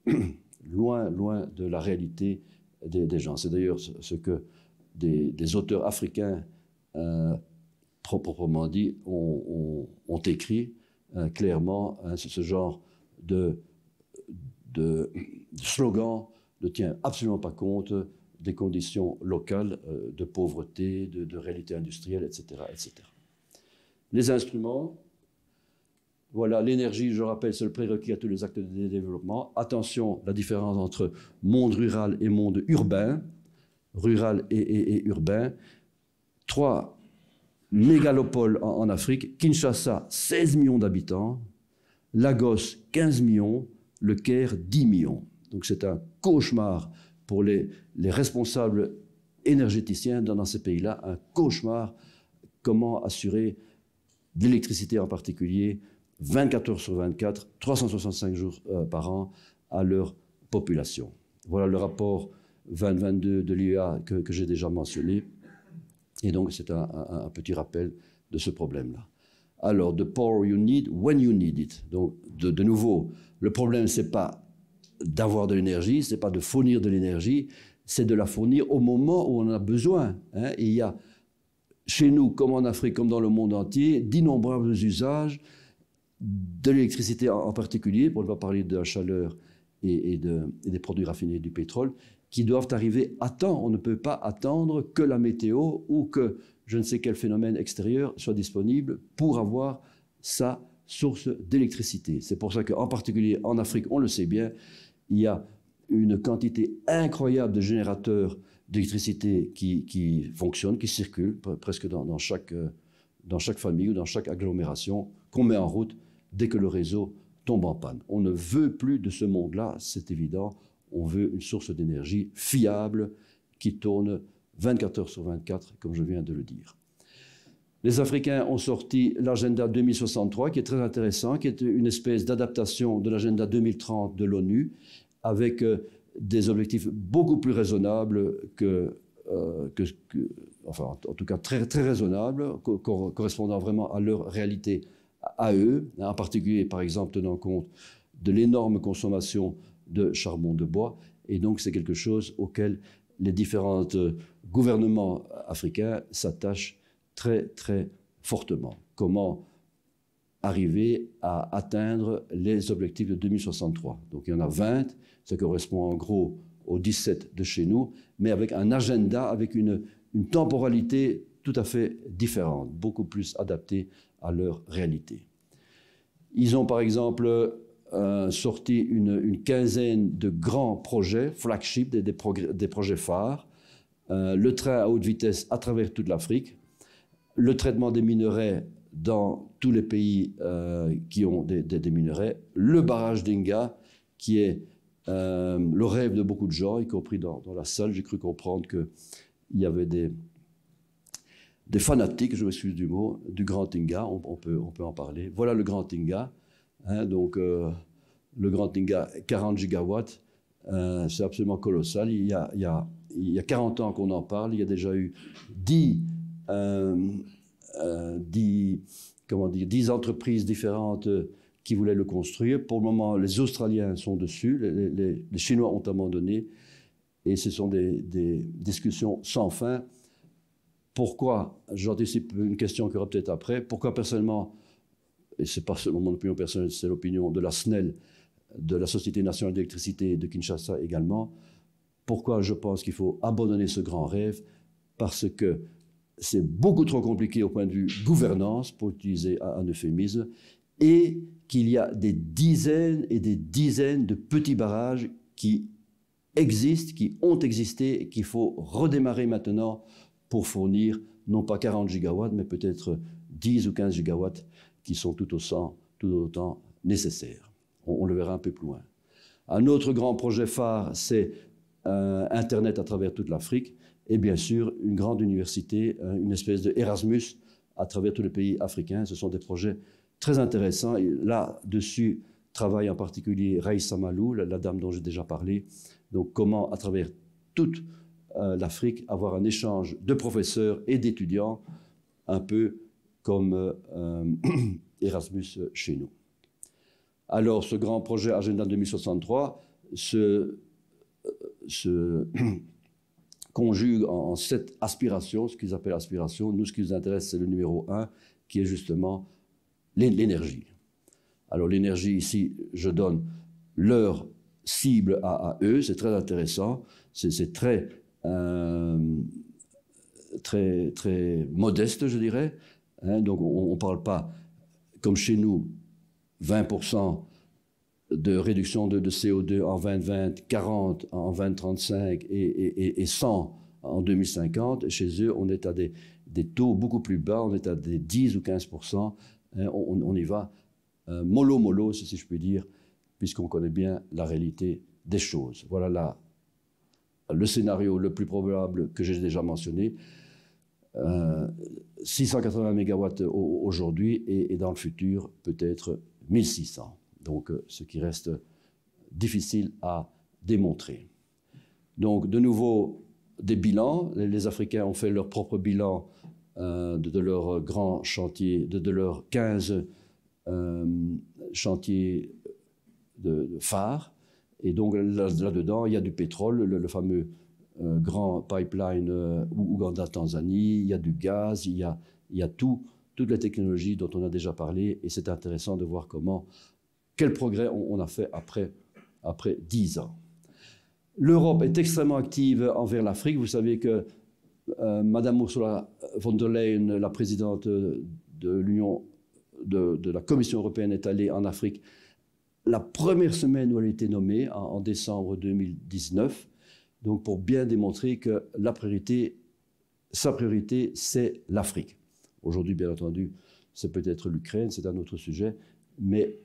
loin de la réalité des gens. C'est d'ailleurs ce que des auteurs africains, proprement dit, ont écrit clairement. Hein, ce genre de slogan ne tient absolument pas compte des conditions locales de pauvreté, de réalité industrielle, etc., etc. Les instruments, voilà, l'énergie, je rappelle, c'est le prérequis à tous les actes de développement. Attention, la différence entre monde rural et monde urbain, rural et urbain. 3 mégalopoles en Afrique, Kinshasa, 16 millions d'habitants, Lagos, 15 millions, le Caire, 10 millions. Donc c'est un cauchemar pour les responsables énergéticiens dans ces pays-là, un cauchemar. Comment assurer de l'électricité en particulier, 24 heures sur 24, 365 jours par an à leur population. Voilà le rapport 2022 de l'IEA que j'ai déjà mentionné. Et donc c'est un petit rappel de ce problème-là. Alors, the power you need when you need it. Donc, de nouveau, le problème, ce n'est pas d'avoir de l'énergie, ce n'est pas de fournir de l'énergie, c'est de la fournir au moment où on en a besoin. Hein. Et il y a, chez nous, comme en Afrique, comme dans le monde entier, d'innombrables usages de l'électricité en particulier, pour ne pas parler de la chaleur et des produits raffinés du pétrole, qui doivent arriver à temps. On ne peut pas attendre que la météo ou que je ne sais quel phénomène extérieur soit disponible pour avoir sa source d'électricité. C'est pour ça qu'en particulier en Afrique, on le sait bien, il y a une quantité incroyable de générateurs d'électricité qui fonctionnent, qui circulent presque dans chaque famille ou dans chaque agglomération qu'on met en route dès que le réseau tombe en panne. On ne veut plus de ce monde-là, c'est évident. On veut une source d'énergie fiable qui tourne 24 heures sur 24, comme je viens de le dire. Les Africains ont sorti l'agenda 2063, qui est très intéressant, qui est une espèce d'adaptation de l'agenda 2030 de l'ONU, avec des objectifs beaucoup plus raisonnables enfin, en tout cas très, très raisonnables, correspondant vraiment à leur réalité à eux, en particulier, par exemple, tenant compte de l'énorme consommation de charbon de bois. Et donc, c'est quelque chose auquel les différents gouvernements africains s'attachent très, très fortement. Comment arriver à atteindre les objectifs de 2063. Donc, il y en a 20, ça correspond en gros aux 17 de chez nous, mais avec un agenda, avec une temporalité tout à fait différente, beaucoup plus adaptée à leur réalité. Ils ont par exemple sorti une quinzaine de grands projets, flagship, des projets phares, le train à haute vitesse à travers toute l'Afrique, le traitement des minerais dans tous les pays qui ont des minerais, le barrage d'Inga, qui est le rêve de beaucoup de gens, y compris dans la salle. J'ai cru comprendre qu'il y avait des fanatiques, je m'excuse du mot, du Grand Inga, on peut en parler. Voilà le Grand Inga, hein, donc le Grand Inga, 40 gigawatts, c'est absolument colossal. Il y a 40 ans qu'on en parle, il y a déjà eu 10 entreprises différentes qui voulaient le construire. Pour le moment, les Australiens sont dessus, les Chinois ont abandonné, et ce sont des discussions sans fin. Pourquoi, j'anticipe une question qu'il y aura peut-être après, pourquoi personnellement, et ce n'est pas seulement mon opinion personnelle, c'est l'opinion de la SNEL, de la Société nationale d'électricité de Kinshasa également, pourquoi je pense qu'il faut abandonner ce grand rêve? Parce que c'est beaucoup trop compliqué au point de vue gouvernance, pour utiliser un euphémisme, et qu'il y a des dizaines et des dizaines de petits barrages qui existent, qui ont existé, et qu'il faut redémarrer maintenant pour fournir non pas 40 gigawatts, mais peut-être 10 ou 15 gigawatts qui sont tout autant nécessaires. On le verra un peu plus loin. Un autre grand projet phare, c'est Internet à travers toute l'Afrique, et bien sûr une grande université, une espèce de Erasmus à travers tous les pays africains. Ce sont des projets très intéressants. Et là-dessus travaille en particulier Raïssa Malou, la dame dont j'ai déjà parlé. Donc comment, à travers toute l'Afrique, avoir un échange de professeurs et d'étudiants, un peu comme Erasmus chez nous. Alors, ce grand projet Agenda 2063 se conjugue en 7 aspirations, ce qu'ils appellent aspirations. Nous, ce qui nous intéresse, c'est le numéro 1, qui est justement l'énergie. Alors, l'énergie, ici, je donne leur cible à eux, c'est très intéressant, c'est très modeste, je dirais. Hein, donc, on ne parle pas, comme chez nous, 20% de réduction de CO2 en 2020, 40 en 2035 et 100 en 2050. Chez eux, on est à des taux beaucoup plus bas, on est à des 10 ou 15%. Hein, on y va mollo, si je puis dire, puisqu'on connaît bien la réalité des choses. Voilà le scénario le plus probable que j'ai déjà mentionné. 680 mégawatts aujourd'hui et dans le futur, peut-être 1600. Donc, ce qui reste difficile à démontrer. Donc, de nouveau, des bilans. Les Africains ont fait leur propre bilan de leur grand chantier, de leurs 15 chantiers de phares. Et donc, là-dedans, il y a du pétrole, le fameux grand pipeline Ouganda-Tanzanie, il y a du gaz, il y a toutes les technologies dont on a déjà parlé. Et c'est intéressant de voir quel progrès on a fait après 10 ans. L'Europe est extrêmement active envers l'Afrique. Vous savez que Madame Ursula von der Leyen, la présidente de la Commission européenne, est allée en Afrique la première semaine où elle a été nommée, en décembre 2019, donc pour bien démontrer que sa priorité, c'est l'Afrique. Aujourd'hui, bien entendu, c'est peut-être l'Ukraine, c'est un autre sujet, mais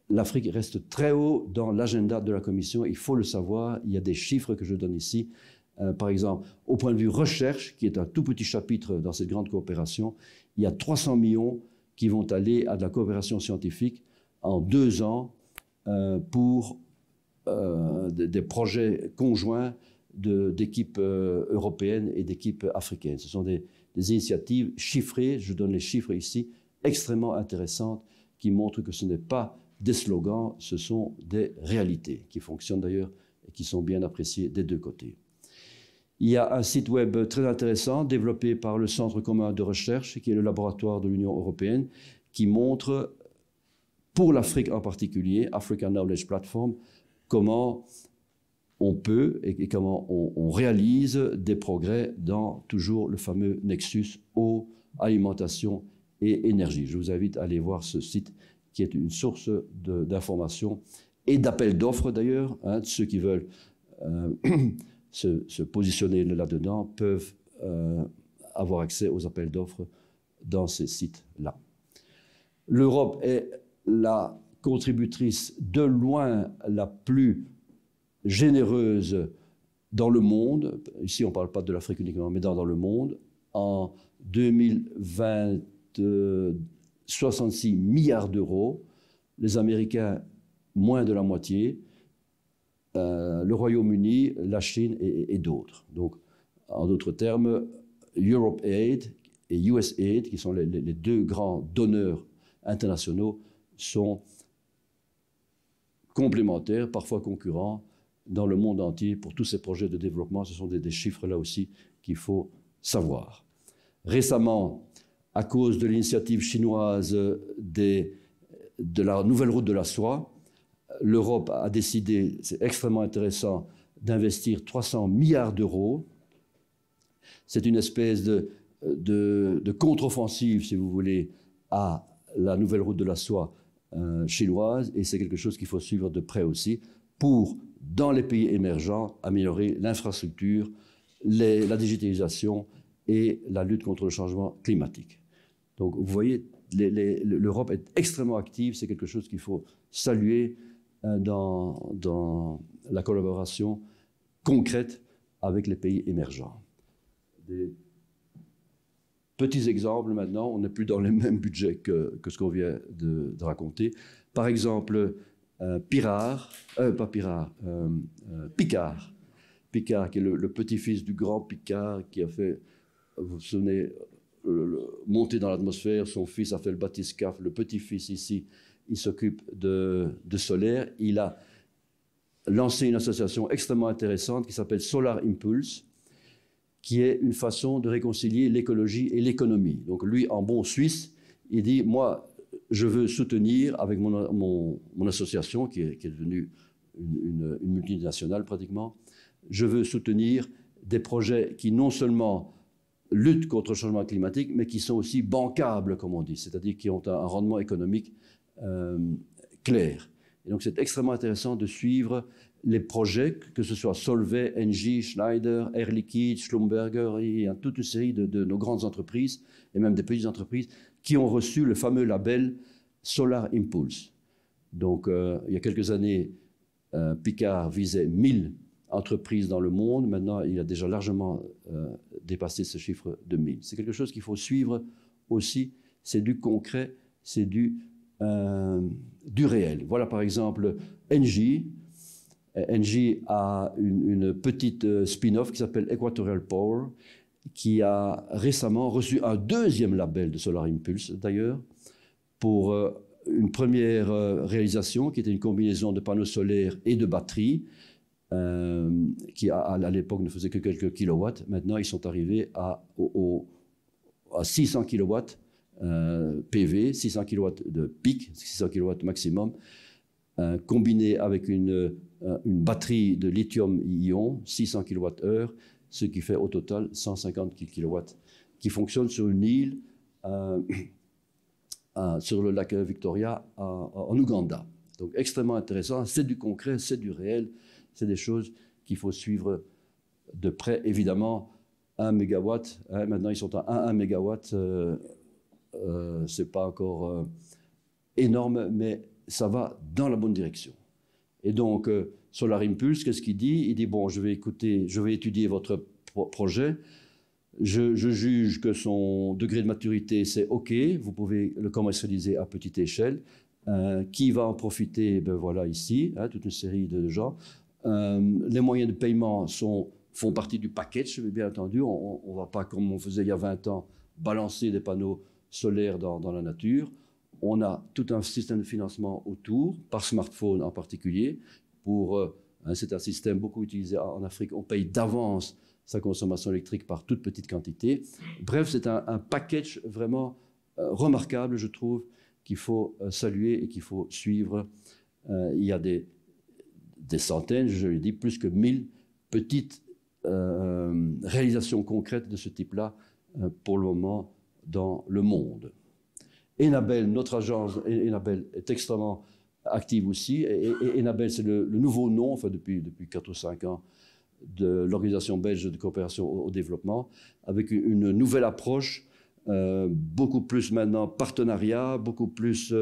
l'Afrique reste très haut dans l'agenda de la Commission, il faut le savoir. Il y a des chiffres que je donne ici. Par exemple, au point de vue recherche, qui est un tout petit chapitre dans cette grande coopération, il y a 300 millions qui vont aller à de la coopération scientifique en 2 ans pour des projets conjoints d'équipes européennes et d'équipes africaines. Ce sont des initiatives chiffrées, je donne les chiffres ici, extrêmement intéressantes qui montrent que ce n'est pas des slogans, ce sont des réalités qui fonctionnent d'ailleurs et qui sont bien appréciées des deux côtés. Il y a un site web très intéressant développé par le Centre commun de recherche, qui est le laboratoire de l'Union européenne, qui montre, pour l'Afrique en particulier, African Knowledge Platform, comment on peut et comment on réalise des progrès dans toujours le fameux nexus eau, alimentation et énergie. Je vous invite à aller voir ce site qui est une source d'informations et d'appels d'offres d'ailleurs. Hein, ceux qui veulent se positionner là-dedans peuvent avoir accès aux appels d'offres dans ces sites-là. L'Europe est la contributrice de loin la plus généreuse dans le monde. Ici, on ne parle pas de l'Afrique uniquement, mais dans le monde. En 2020, 66 milliards d'euros. Les Américains, moins de la moitié. Le Royaume-Uni, la Chine et d'autres. Donc, en d'autres termes, Europe Aid et US Aid, qui sont les deux grands donneurs internationaux, sont complémentaires, parfois concurrents, dans le monde entier pour tous ces projets de développement. Ce sont des chiffres là aussi qu'il faut savoir. Récemment, à cause de l'initiative chinoise de la nouvelle route de la soie, l'Europe a décidé, c'est extrêmement intéressant, d'investir 300 milliards d'euros. C'est une espèce de contre-offensive, si vous voulez, à la nouvelle route de la soie chinoise, et c'est quelque chose qu'il faut suivre de près aussi pour, dans les pays émergents, améliorer l'infrastructure, la digitalisation et la lutte contre le changement climatique. Donc, vous voyez, l'Europe est extrêmement active, c'est quelque chose qu'il faut saluer dans la collaboration concrète avec les pays émergents. Des petits exemples maintenant, on n'est plus dans les mêmes budgets que ce qu'on vient de raconter. Par exemple, Picard, Picard, qui est le petit-fils du grand Picard, qui a fait, vous vous souvenez, monter dans l'atmosphère. Son fils a fait le bathyscaphe. Le petit-fils ici, il s'occupe de solaire. Il a lancé une association extrêmement intéressante qui s'appelle Solar Impulse, qui est une façon de réconcilier l'écologie et l'économie. Donc lui, en bon suisse, il dit, moi, je veux soutenir avec mon association, qui est devenue une multinationale pratiquement, je veux soutenir des projets qui non seulement luttent contre le changement climatique, mais qui sont aussi bancables, comme on dit, c'est-à-dire qui ont un rendement économique clair. Et donc c'est extrêmement intéressant de suivre les projets, que ce soit Solvay, Engie, Schneider, Air Liquide, Schlumberger, il y a toute une série de nos grandes entreprises, et même des petites entreprises, qui ont reçu le fameux label Solar Impulse. Donc il y a quelques années, Picard visait 1000 entreprises dans le monde. Maintenant, il a déjà largement dépassé ce chiffre de 1000. C'est quelque chose qu'il faut suivre aussi. C'est du concret, c'est du réel. Voilà par exemple Engie. Engie a une petite spin-off qui s'appelle Equatorial Power, qui a récemment reçu un deuxième label de Solar Impulse, d'ailleurs, pour une première réalisation qui était une combinaison de panneaux solaires et de batteries, qui à l'époque ne faisait que quelques kilowatts. Maintenant, ils sont arrivés à 600 kilowatts PV, 600 kilowatts de pic, 600 kilowatts maximum, combiné avec une batterie de lithium-ion, 600 kWh, ce qui fait au total 150 kW, qui fonctionne sur une île sur le lac Victoria en Ouganda. Donc extrêmement intéressant, c'est du concret, c'est du réel, c'est des choses qu'il faut suivre de près. Évidemment, 1 mégawatt, hein, maintenant ils sont à 1 mégawatt, c'est pas encore énorme, mais ça va dans la bonne direction. Et donc, Solar Impulse, qu'est-ce qu'il dit? Il dit, bon, je vais étudier votre projet, je juge que son degré de maturité, c'est OK, vous pouvez le commercialiser à petite échelle. Qui va en profiter? Ben voilà, ici, hein, toute une série de gens. Les moyens de paiement font partie du package, bien entendu. On ne va pas, comme on faisait il y a 20 ans, balancer des panneaux solaires dans la nature. On a tout un système de financement autour, par smartphone en particulier. C'est un système beaucoup utilisé en Afrique. On paye d'avance sa consommation électrique par toute petite quantité. Bref, c'est un package vraiment remarquable, je trouve, qu'il faut saluer et qu'il faut suivre. Il y a des centaines, je l'ai dit, plus que 1000 petites réalisations concrètes de ce type-là pour le moment dans le monde. Enabel, notre agence Enabel est extrêmement active aussi. Et Enabel, c'est le nouveau nom, enfin depuis 4 ou 5 ans, de l'Organisation belge de coopération au développement, avec une nouvelle approche, beaucoup plus maintenant partenariat, beaucoup plus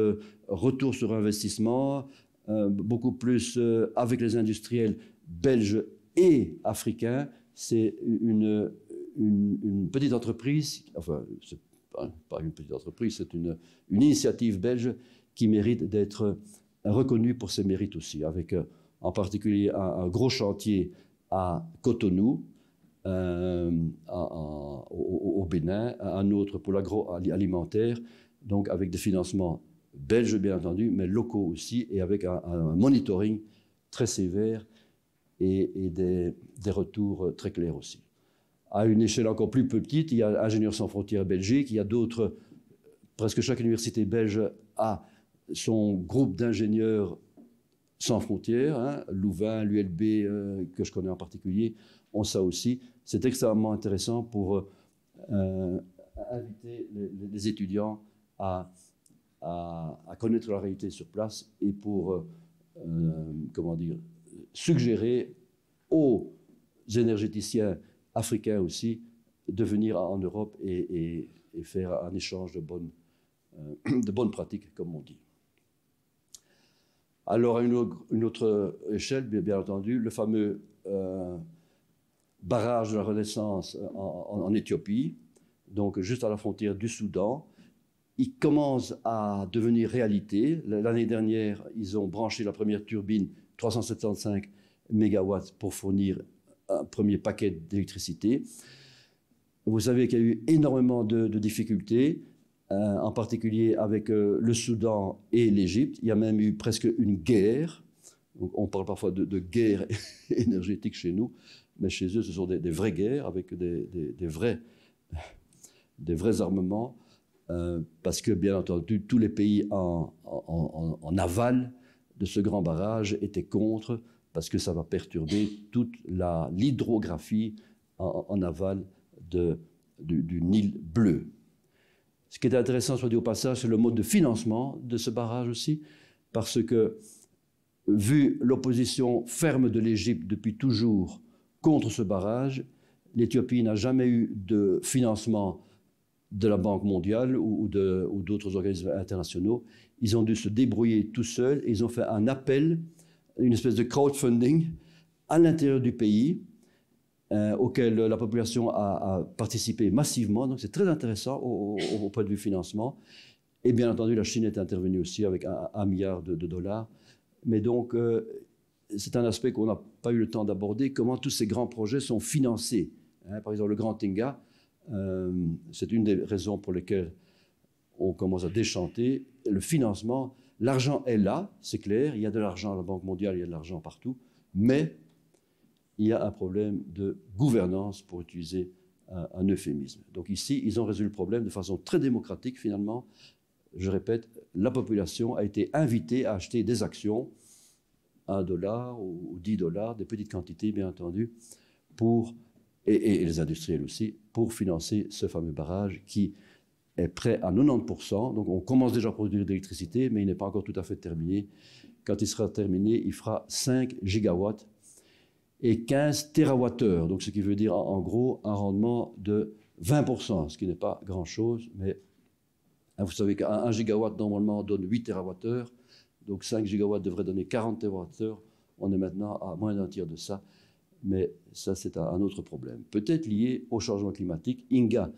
retour sur investissement, beaucoup plus avec les industriels belges et africains. C'est une petite entreprise, enfin, c'est pas une petite entreprise, c'est une initiative belge qui mérite d'être reconnue pour ses mérites aussi, avec en particulier un gros chantier à Cotonou, au Bénin, un autre pour l'agroalimentaire, donc avec des financements belges bien entendu, mais locaux aussi, et avec un monitoring très sévère et des retours très clairs aussi. À une échelle encore plus petite, il y a Ingénieurs sans frontières Belgique, il y a d'autres, presque chaque université belge a son groupe d'ingénieurs sans frontières, hein, Louvain, l'ULB, que je connais en particulier, ont ça aussi. C'est extrêmement intéressant pour inviter les étudiants à connaître la réalité sur place et pour, suggérer aux énergéticiens africains aussi de venir en Europe et faire un échange de bonnes pratiques, comme on dit. Alors, à une autre échelle, bien entendu, le fameux barrage de la Renaissance en Éthiopie, donc juste à la frontière du Soudan. Il commence à devenir réalité. L'année dernière, ils ont branché la première turbine, 375 mégawatts, pour fournir un premier paquet d'électricité. Vous savez qu'il y a eu énormément de difficultés, en particulier avec le Soudan et l'Égypte. Il y a même eu presque une guerre. Donc on parle parfois de guerre énergétique chez nous, mais chez eux, ce sont des vraies guerres avec des vrais armements, parce que, bien entendu, tous les pays en aval de ce grand barrage étaient contre, parce que ça va perturber toute l'hydrographie en aval du Nil bleu. Ce qui est intéressant, soit dit au passage, c'est le mode de financement de ce barrage aussi, parce que, vu l'opposition ferme de l'Égypte depuis toujours contre ce barrage, l'Éthiopie n'a jamais eu de financement de la Banque mondiale ou d'autres organismes internationaux. Ils ont dû se débrouiller tout seuls et ils ont fait un appel, une espèce de crowdfunding à l'intérieur du pays, auquel la population a participé massivement. Donc c'est très intéressant au point de vue financement. Et bien entendu, la Chine est intervenue aussi avec 1 milliard de dollars. Mais donc, c'est un aspect qu'on n'a pas eu le temps d'aborder, comment tous ces grands projets sont financés. Hein, par exemple, le Grand Tenga, c'est une des raisons pour lesquelles on commence à déchanter. Le financement, l'argent est là, c'est clair, il y a de l'argent à la Banque mondiale, il y a de l'argent partout, mais il y a un problème de gouvernance, pour utiliser un euphémisme. Donc ici, ils ont résolu le problème de façon très démocratique, finalement. Je répète, la population a été invitée à acheter des actions, $1 ou $10, des petites quantités, bien entendu, et les industriels aussi, pour financer ce fameux barrage qui est prêt à 90%. Donc on commence déjà à produire de l'électricité, mais il n'est pas encore tout à fait terminé. Quand il sera terminé, il fera 5 gigawatts et 15 térawattheures, donc ce qui veut dire en gros un rendement de 20%, ce qui n'est pas grand-chose, mais vous savez qu'un gigawatt normalement donne 8 térawattheures, donc 5 gigawatts devraient donner 40 térawattheures. On est maintenant à moins d'un tiers de ça, mais ça c'est un autre problème. Peut-être lié au changement climatique. Inga,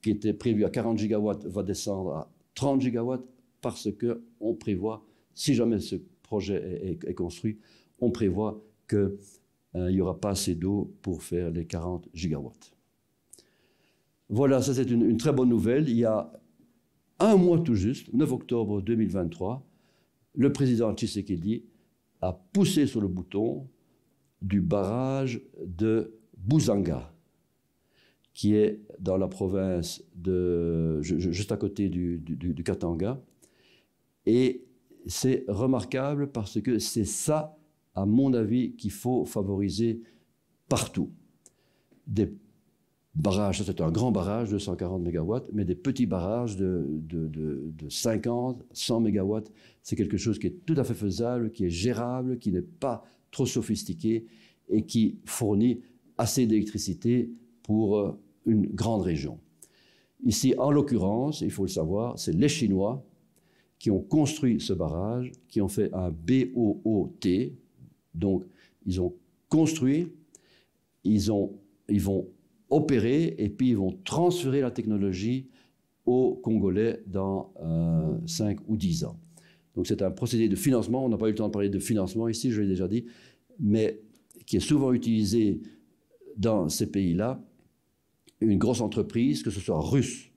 qui était prévu à 40 gigawatts, va descendre à 30 gigawatts parce qu'on prévoit, si jamais ce projet est construit, on prévoit qu'il n'y aura pas assez d'eau pour faire les 40 gigawatts. Voilà, ça c'est une très bonne nouvelle. Il y a un mois tout juste, 9 octobre 2023, le président Tshisekedi a poussé sur le bouton du barrage de Buzanga, qui est dans la province juste à côté du Katanga. Et c'est remarquable parce que c'est ça, à mon avis, qu'il faut favoriser partout. Des barrages, c'est un grand barrage de 140 MW, mais des petits barrages de 50, 100 MW, c'est quelque chose qui est tout à fait faisable, qui est gérable, qui n'est pas trop sophistiqué et qui fournit assez d'électricité pour une grande région. Ici, en l'occurrence, il faut le savoir, c'est les Chinois qui ont construit ce barrage, qui ont fait un BOOT. Donc, ils ont construit, ils vont opérer et puis ils vont transférer la technologie aux Congolais dans 5 ou 10 ans. Donc, c'est un procédé de financement. On n'a pas eu le temps de parler de financement ici, je l'ai déjà dit, mais qui est souvent utilisé dans ces pays-là. Une grosse entreprise, que ce soit russe,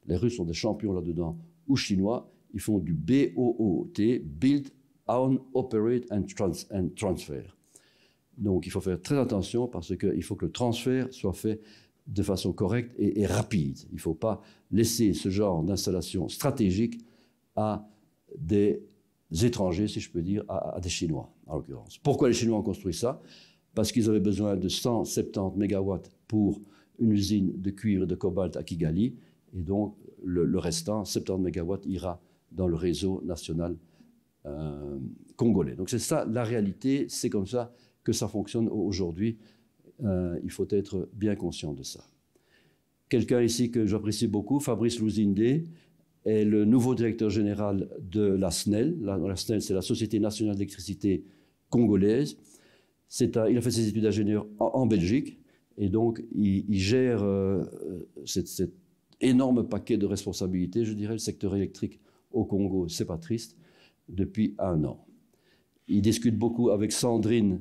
les Russes sont des champions là-dedans, ou chinois, ils font du BOOT, Build, Own, Operate and Transfer. Donc il faut faire très attention parce qu'il faut que le transfert soit fait de façon correcte et rapide. Il ne faut pas laisser ce genre d'installation stratégique à des étrangers, si je peux dire, à des Chinois, en l'occurrence. Pourquoi les Chinois ont construit ça? Parce qu'ils avaient besoin de 170 MW pour une usine de cuivre et de cobalt à Kigali, et donc le restant, 70 MW, ira dans le réseau national congolais. Donc c'est ça la réalité, c'est comme ça que ça fonctionne aujourd'hui. Il faut être bien conscient de ça. Quelqu'un ici que j'apprécie beaucoup, Fabrice Luzinde, est le nouveau directeur général de la SNEL. La SNEL, c'est la Société nationale d'électricité congolaise. Il a fait ses études d'ingénieur en Belgique, et donc il gère cet énorme paquet de responsabilités, je dirais, le secteur électrique au Congo, c'est pas triste, depuis 1 an. Il discute beaucoup avec Sandrine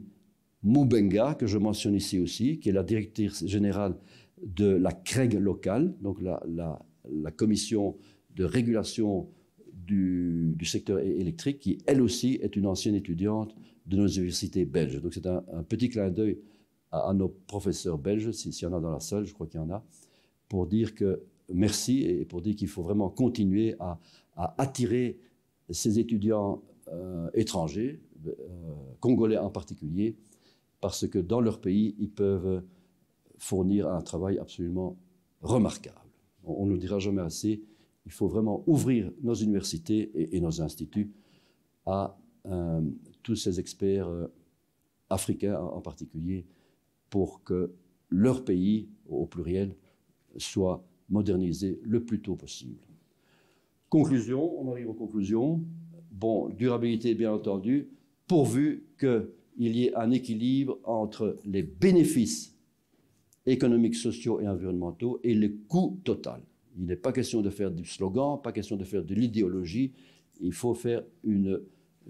Mubenga, que je mentionne ici aussi, qui est la directrice générale de la CREG locale, donc la commission de régulation du secteur électrique, qui elle aussi est une ancienne étudiante de nos universités belges. Donc c'est un petit clin d'œil à nos professeurs belges, s'il y en a dans la salle, je crois qu'il y en a, pour dire que merci et pour dire qu'il faut vraiment continuer à attirer ces étudiants étrangers, congolais en particulier, parce que dans leur pays, ils peuvent fournir un travail absolument remarquable. On ne le dira jamais assez, il faut vraiment ouvrir nos universités et nos instituts à tous ces experts africains en particulier, pour que leur pays, au pluriel, soit modernisé le plus tôt possible. Conclusion, on arrive aux conclusions. Bon, durabilité, bien entendu, pourvu qu'il y ait un équilibre entre les bénéfices économiques, sociaux et environnementaux et le coût total. Il n'est pas question de faire du slogan, pas question de faire de l'idéologie. Il faut faire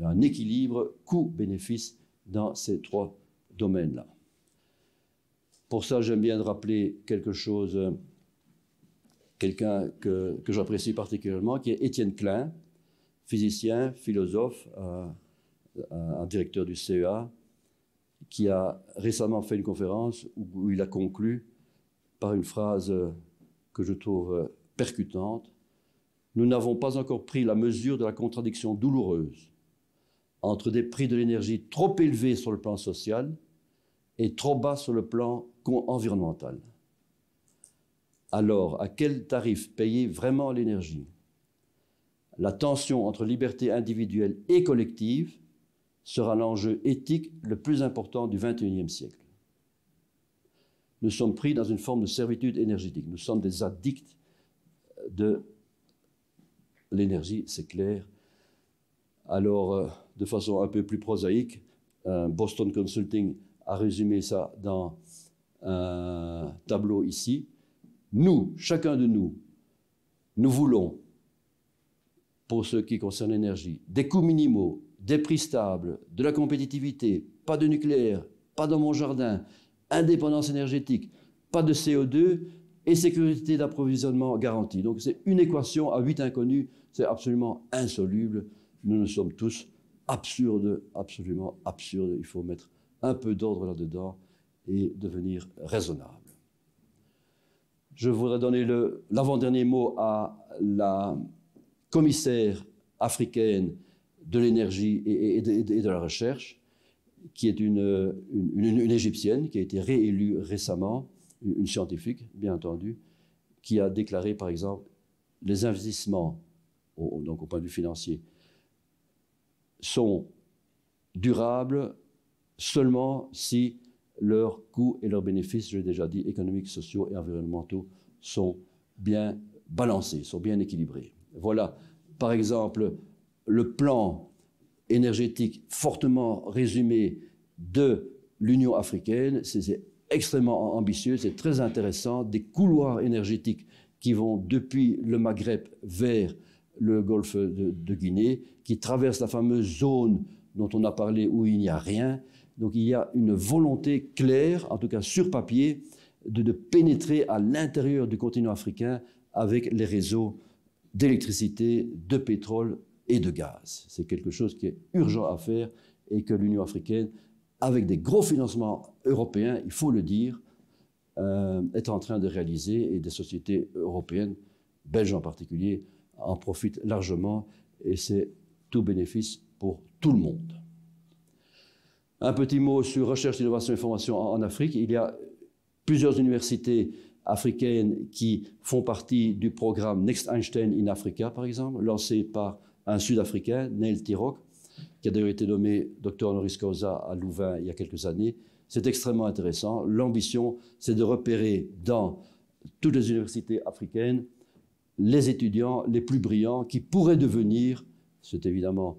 un équilibre coût-bénéfice dans ces 3 domaines-là. Pour ça, j'aime bien rappeler quelque chose, quelqu'un que j'apprécie particulièrement, qui est Étienne Klein, physicien, philosophe, un directeur du CEA, qui a récemment fait une conférence où il a conclu par une phrase que je trouve percutante. « Nous n'avons pas encore pris la mesure de la contradiction douloureuse entre des prix de l'énergie trop élevés sur le plan social et trop bas sur le plan environnemental. Alors, à quel tarif payer vraiment l'énergie? La tension entre liberté individuelle et collective sera l'enjeu éthique le plus important du XXIe siècle. Nous sommes pris dans une forme de servitude énergétique. Nous sommes des addicts de l'énergie, c'est clair. Alors, de façon un peu plus prosaïque, Boston Consulting a résumé ça dans un tableau ici. Nous, chacun de nous, nous voulons, pour ce qui concerne l'énergie, des coûts minimaux, des prix stables, de la compétitivité, pas de nucléaire, pas dans mon jardin, indépendance énergétique, pas de CO2, et sécurité d'approvisionnement garantie. Donc c'est une équation à 8 inconnus, c'est absolument insoluble. Nous sommes tous absurdes, absolument absurdes. Il faut mettre un peu d'ordre là-dedans et devenir raisonnable. Je voudrais donner l'avant-dernier mot à la commissaire africaine de l'énergie et de la recherche, qui est une Égyptienne, qui a été réélue récemment, une scientifique, bien entendu, qui a déclaré, par exemple, les investissements, donc au point de vue financier, sont durables seulement si leurs coûts et leurs bénéfices, je l'ai déjà dit, économiques, sociaux et environnementaux, sont bien balancés, sont bien équilibrés. Voilà, par exemple, le plan énergétique fortement résumé de l'Union africaine. C'est extrêmement ambitieux, c'est très intéressant, des couloirs énergétiques qui vont depuis le Maghreb vers le golfe de Guinée, qui traversent la fameuse zone dont on a parlé où il n'y a rien. Donc il y a une volonté claire, en tout cas sur papier, de pénétrer à l'intérieur du continent africain avec les réseaux d'électricité, de pétrole et de gaz. C'est quelque chose qui est urgent à faire et que l'Union africaine, avec des gros financements européens, il faut le dire, est en train de réaliser, et des sociétés européennes, belges en particulier, en profitent largement, et c'est tout bénéfice pour tout le monde. Un petit mot sur recherche, innovation et formation en Afrique. Il y a plusieurs universités africaines qui font partie du programme Next Einstein in Africa, par exemple, lancé par un Sud-Africain, Neil Tirok, qui a d'ailleurs été nommé docteur honoris causa à Louvain il y a quelques années. C'est extrêmement intéressant. L'ambition, c'est de repérer dans toutes les universités africaines les étudiants les plus brillants qui pourraient devenir, c'est évidemment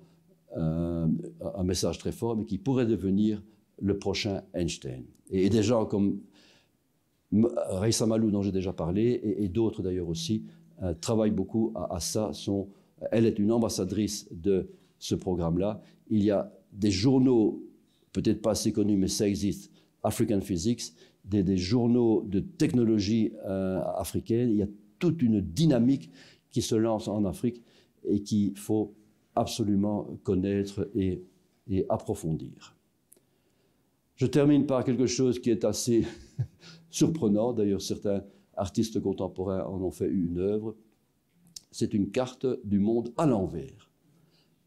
un message très fort, mais qui pourraient devenir le prochain Einstein. Et des gens comme Raissa Malou, dont j'ai déjà parlé, et d'autres d'ailleurs aussi, travaillent beaucoup à ça. Elle est une ambassadrice de ce programme-là. Il y a des journaux, peut-être pas assez connus, mais ça existe, African Physics, des journaux de technologie africaine. Il y a toute une dynamique qui se lance en Afrique et qu'il faut absolument connaître et approfondir. Je termine par quelque chose qui est assez surprenant. D'ailleurs, certains artistes contemporains en ont fait une œuvre. C'est une carte du monde à l'envers.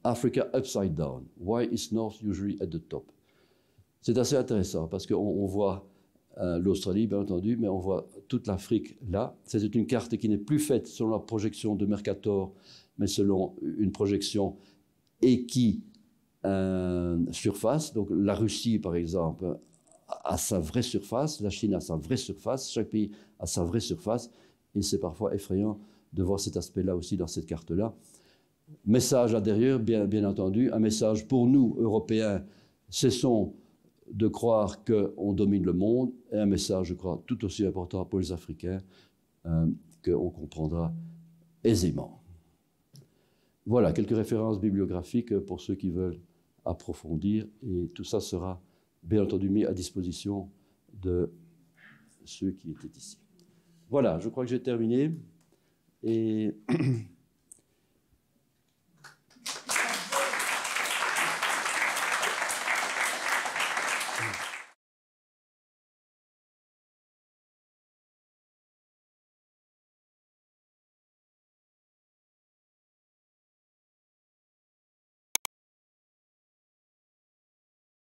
Africa upside down. Why is North usually at the top? C'est assez intéressant parce qu'on voit l'Australie, bien entendu, mais on voit toute l'Afrique là. C'est une carte qui n'est plus faite selon la projection de Mercator, mais selon une projection surface. Donc la Russie, par exemple, a sa vraie surface, la Chine a sa vraie surface, chaque pays a sa vraie surface, et c'est parfois effrayant de voir cet aspect-là aussi dans cette carte-là. Message à derrière, bien entendu, un message pour nous, Européens, cessons de croire qu'on domine le monde, et un message, je crois, tout aussi important pour les Africains, qu'on comprendra aisément. Voilà, quelques références bibliographiques pour ceux qui veulent approfondir, et tout ça sera bien entendu mis à disposition de ceux qui étaient ici. Voilà, je crois que j'ai terminé, et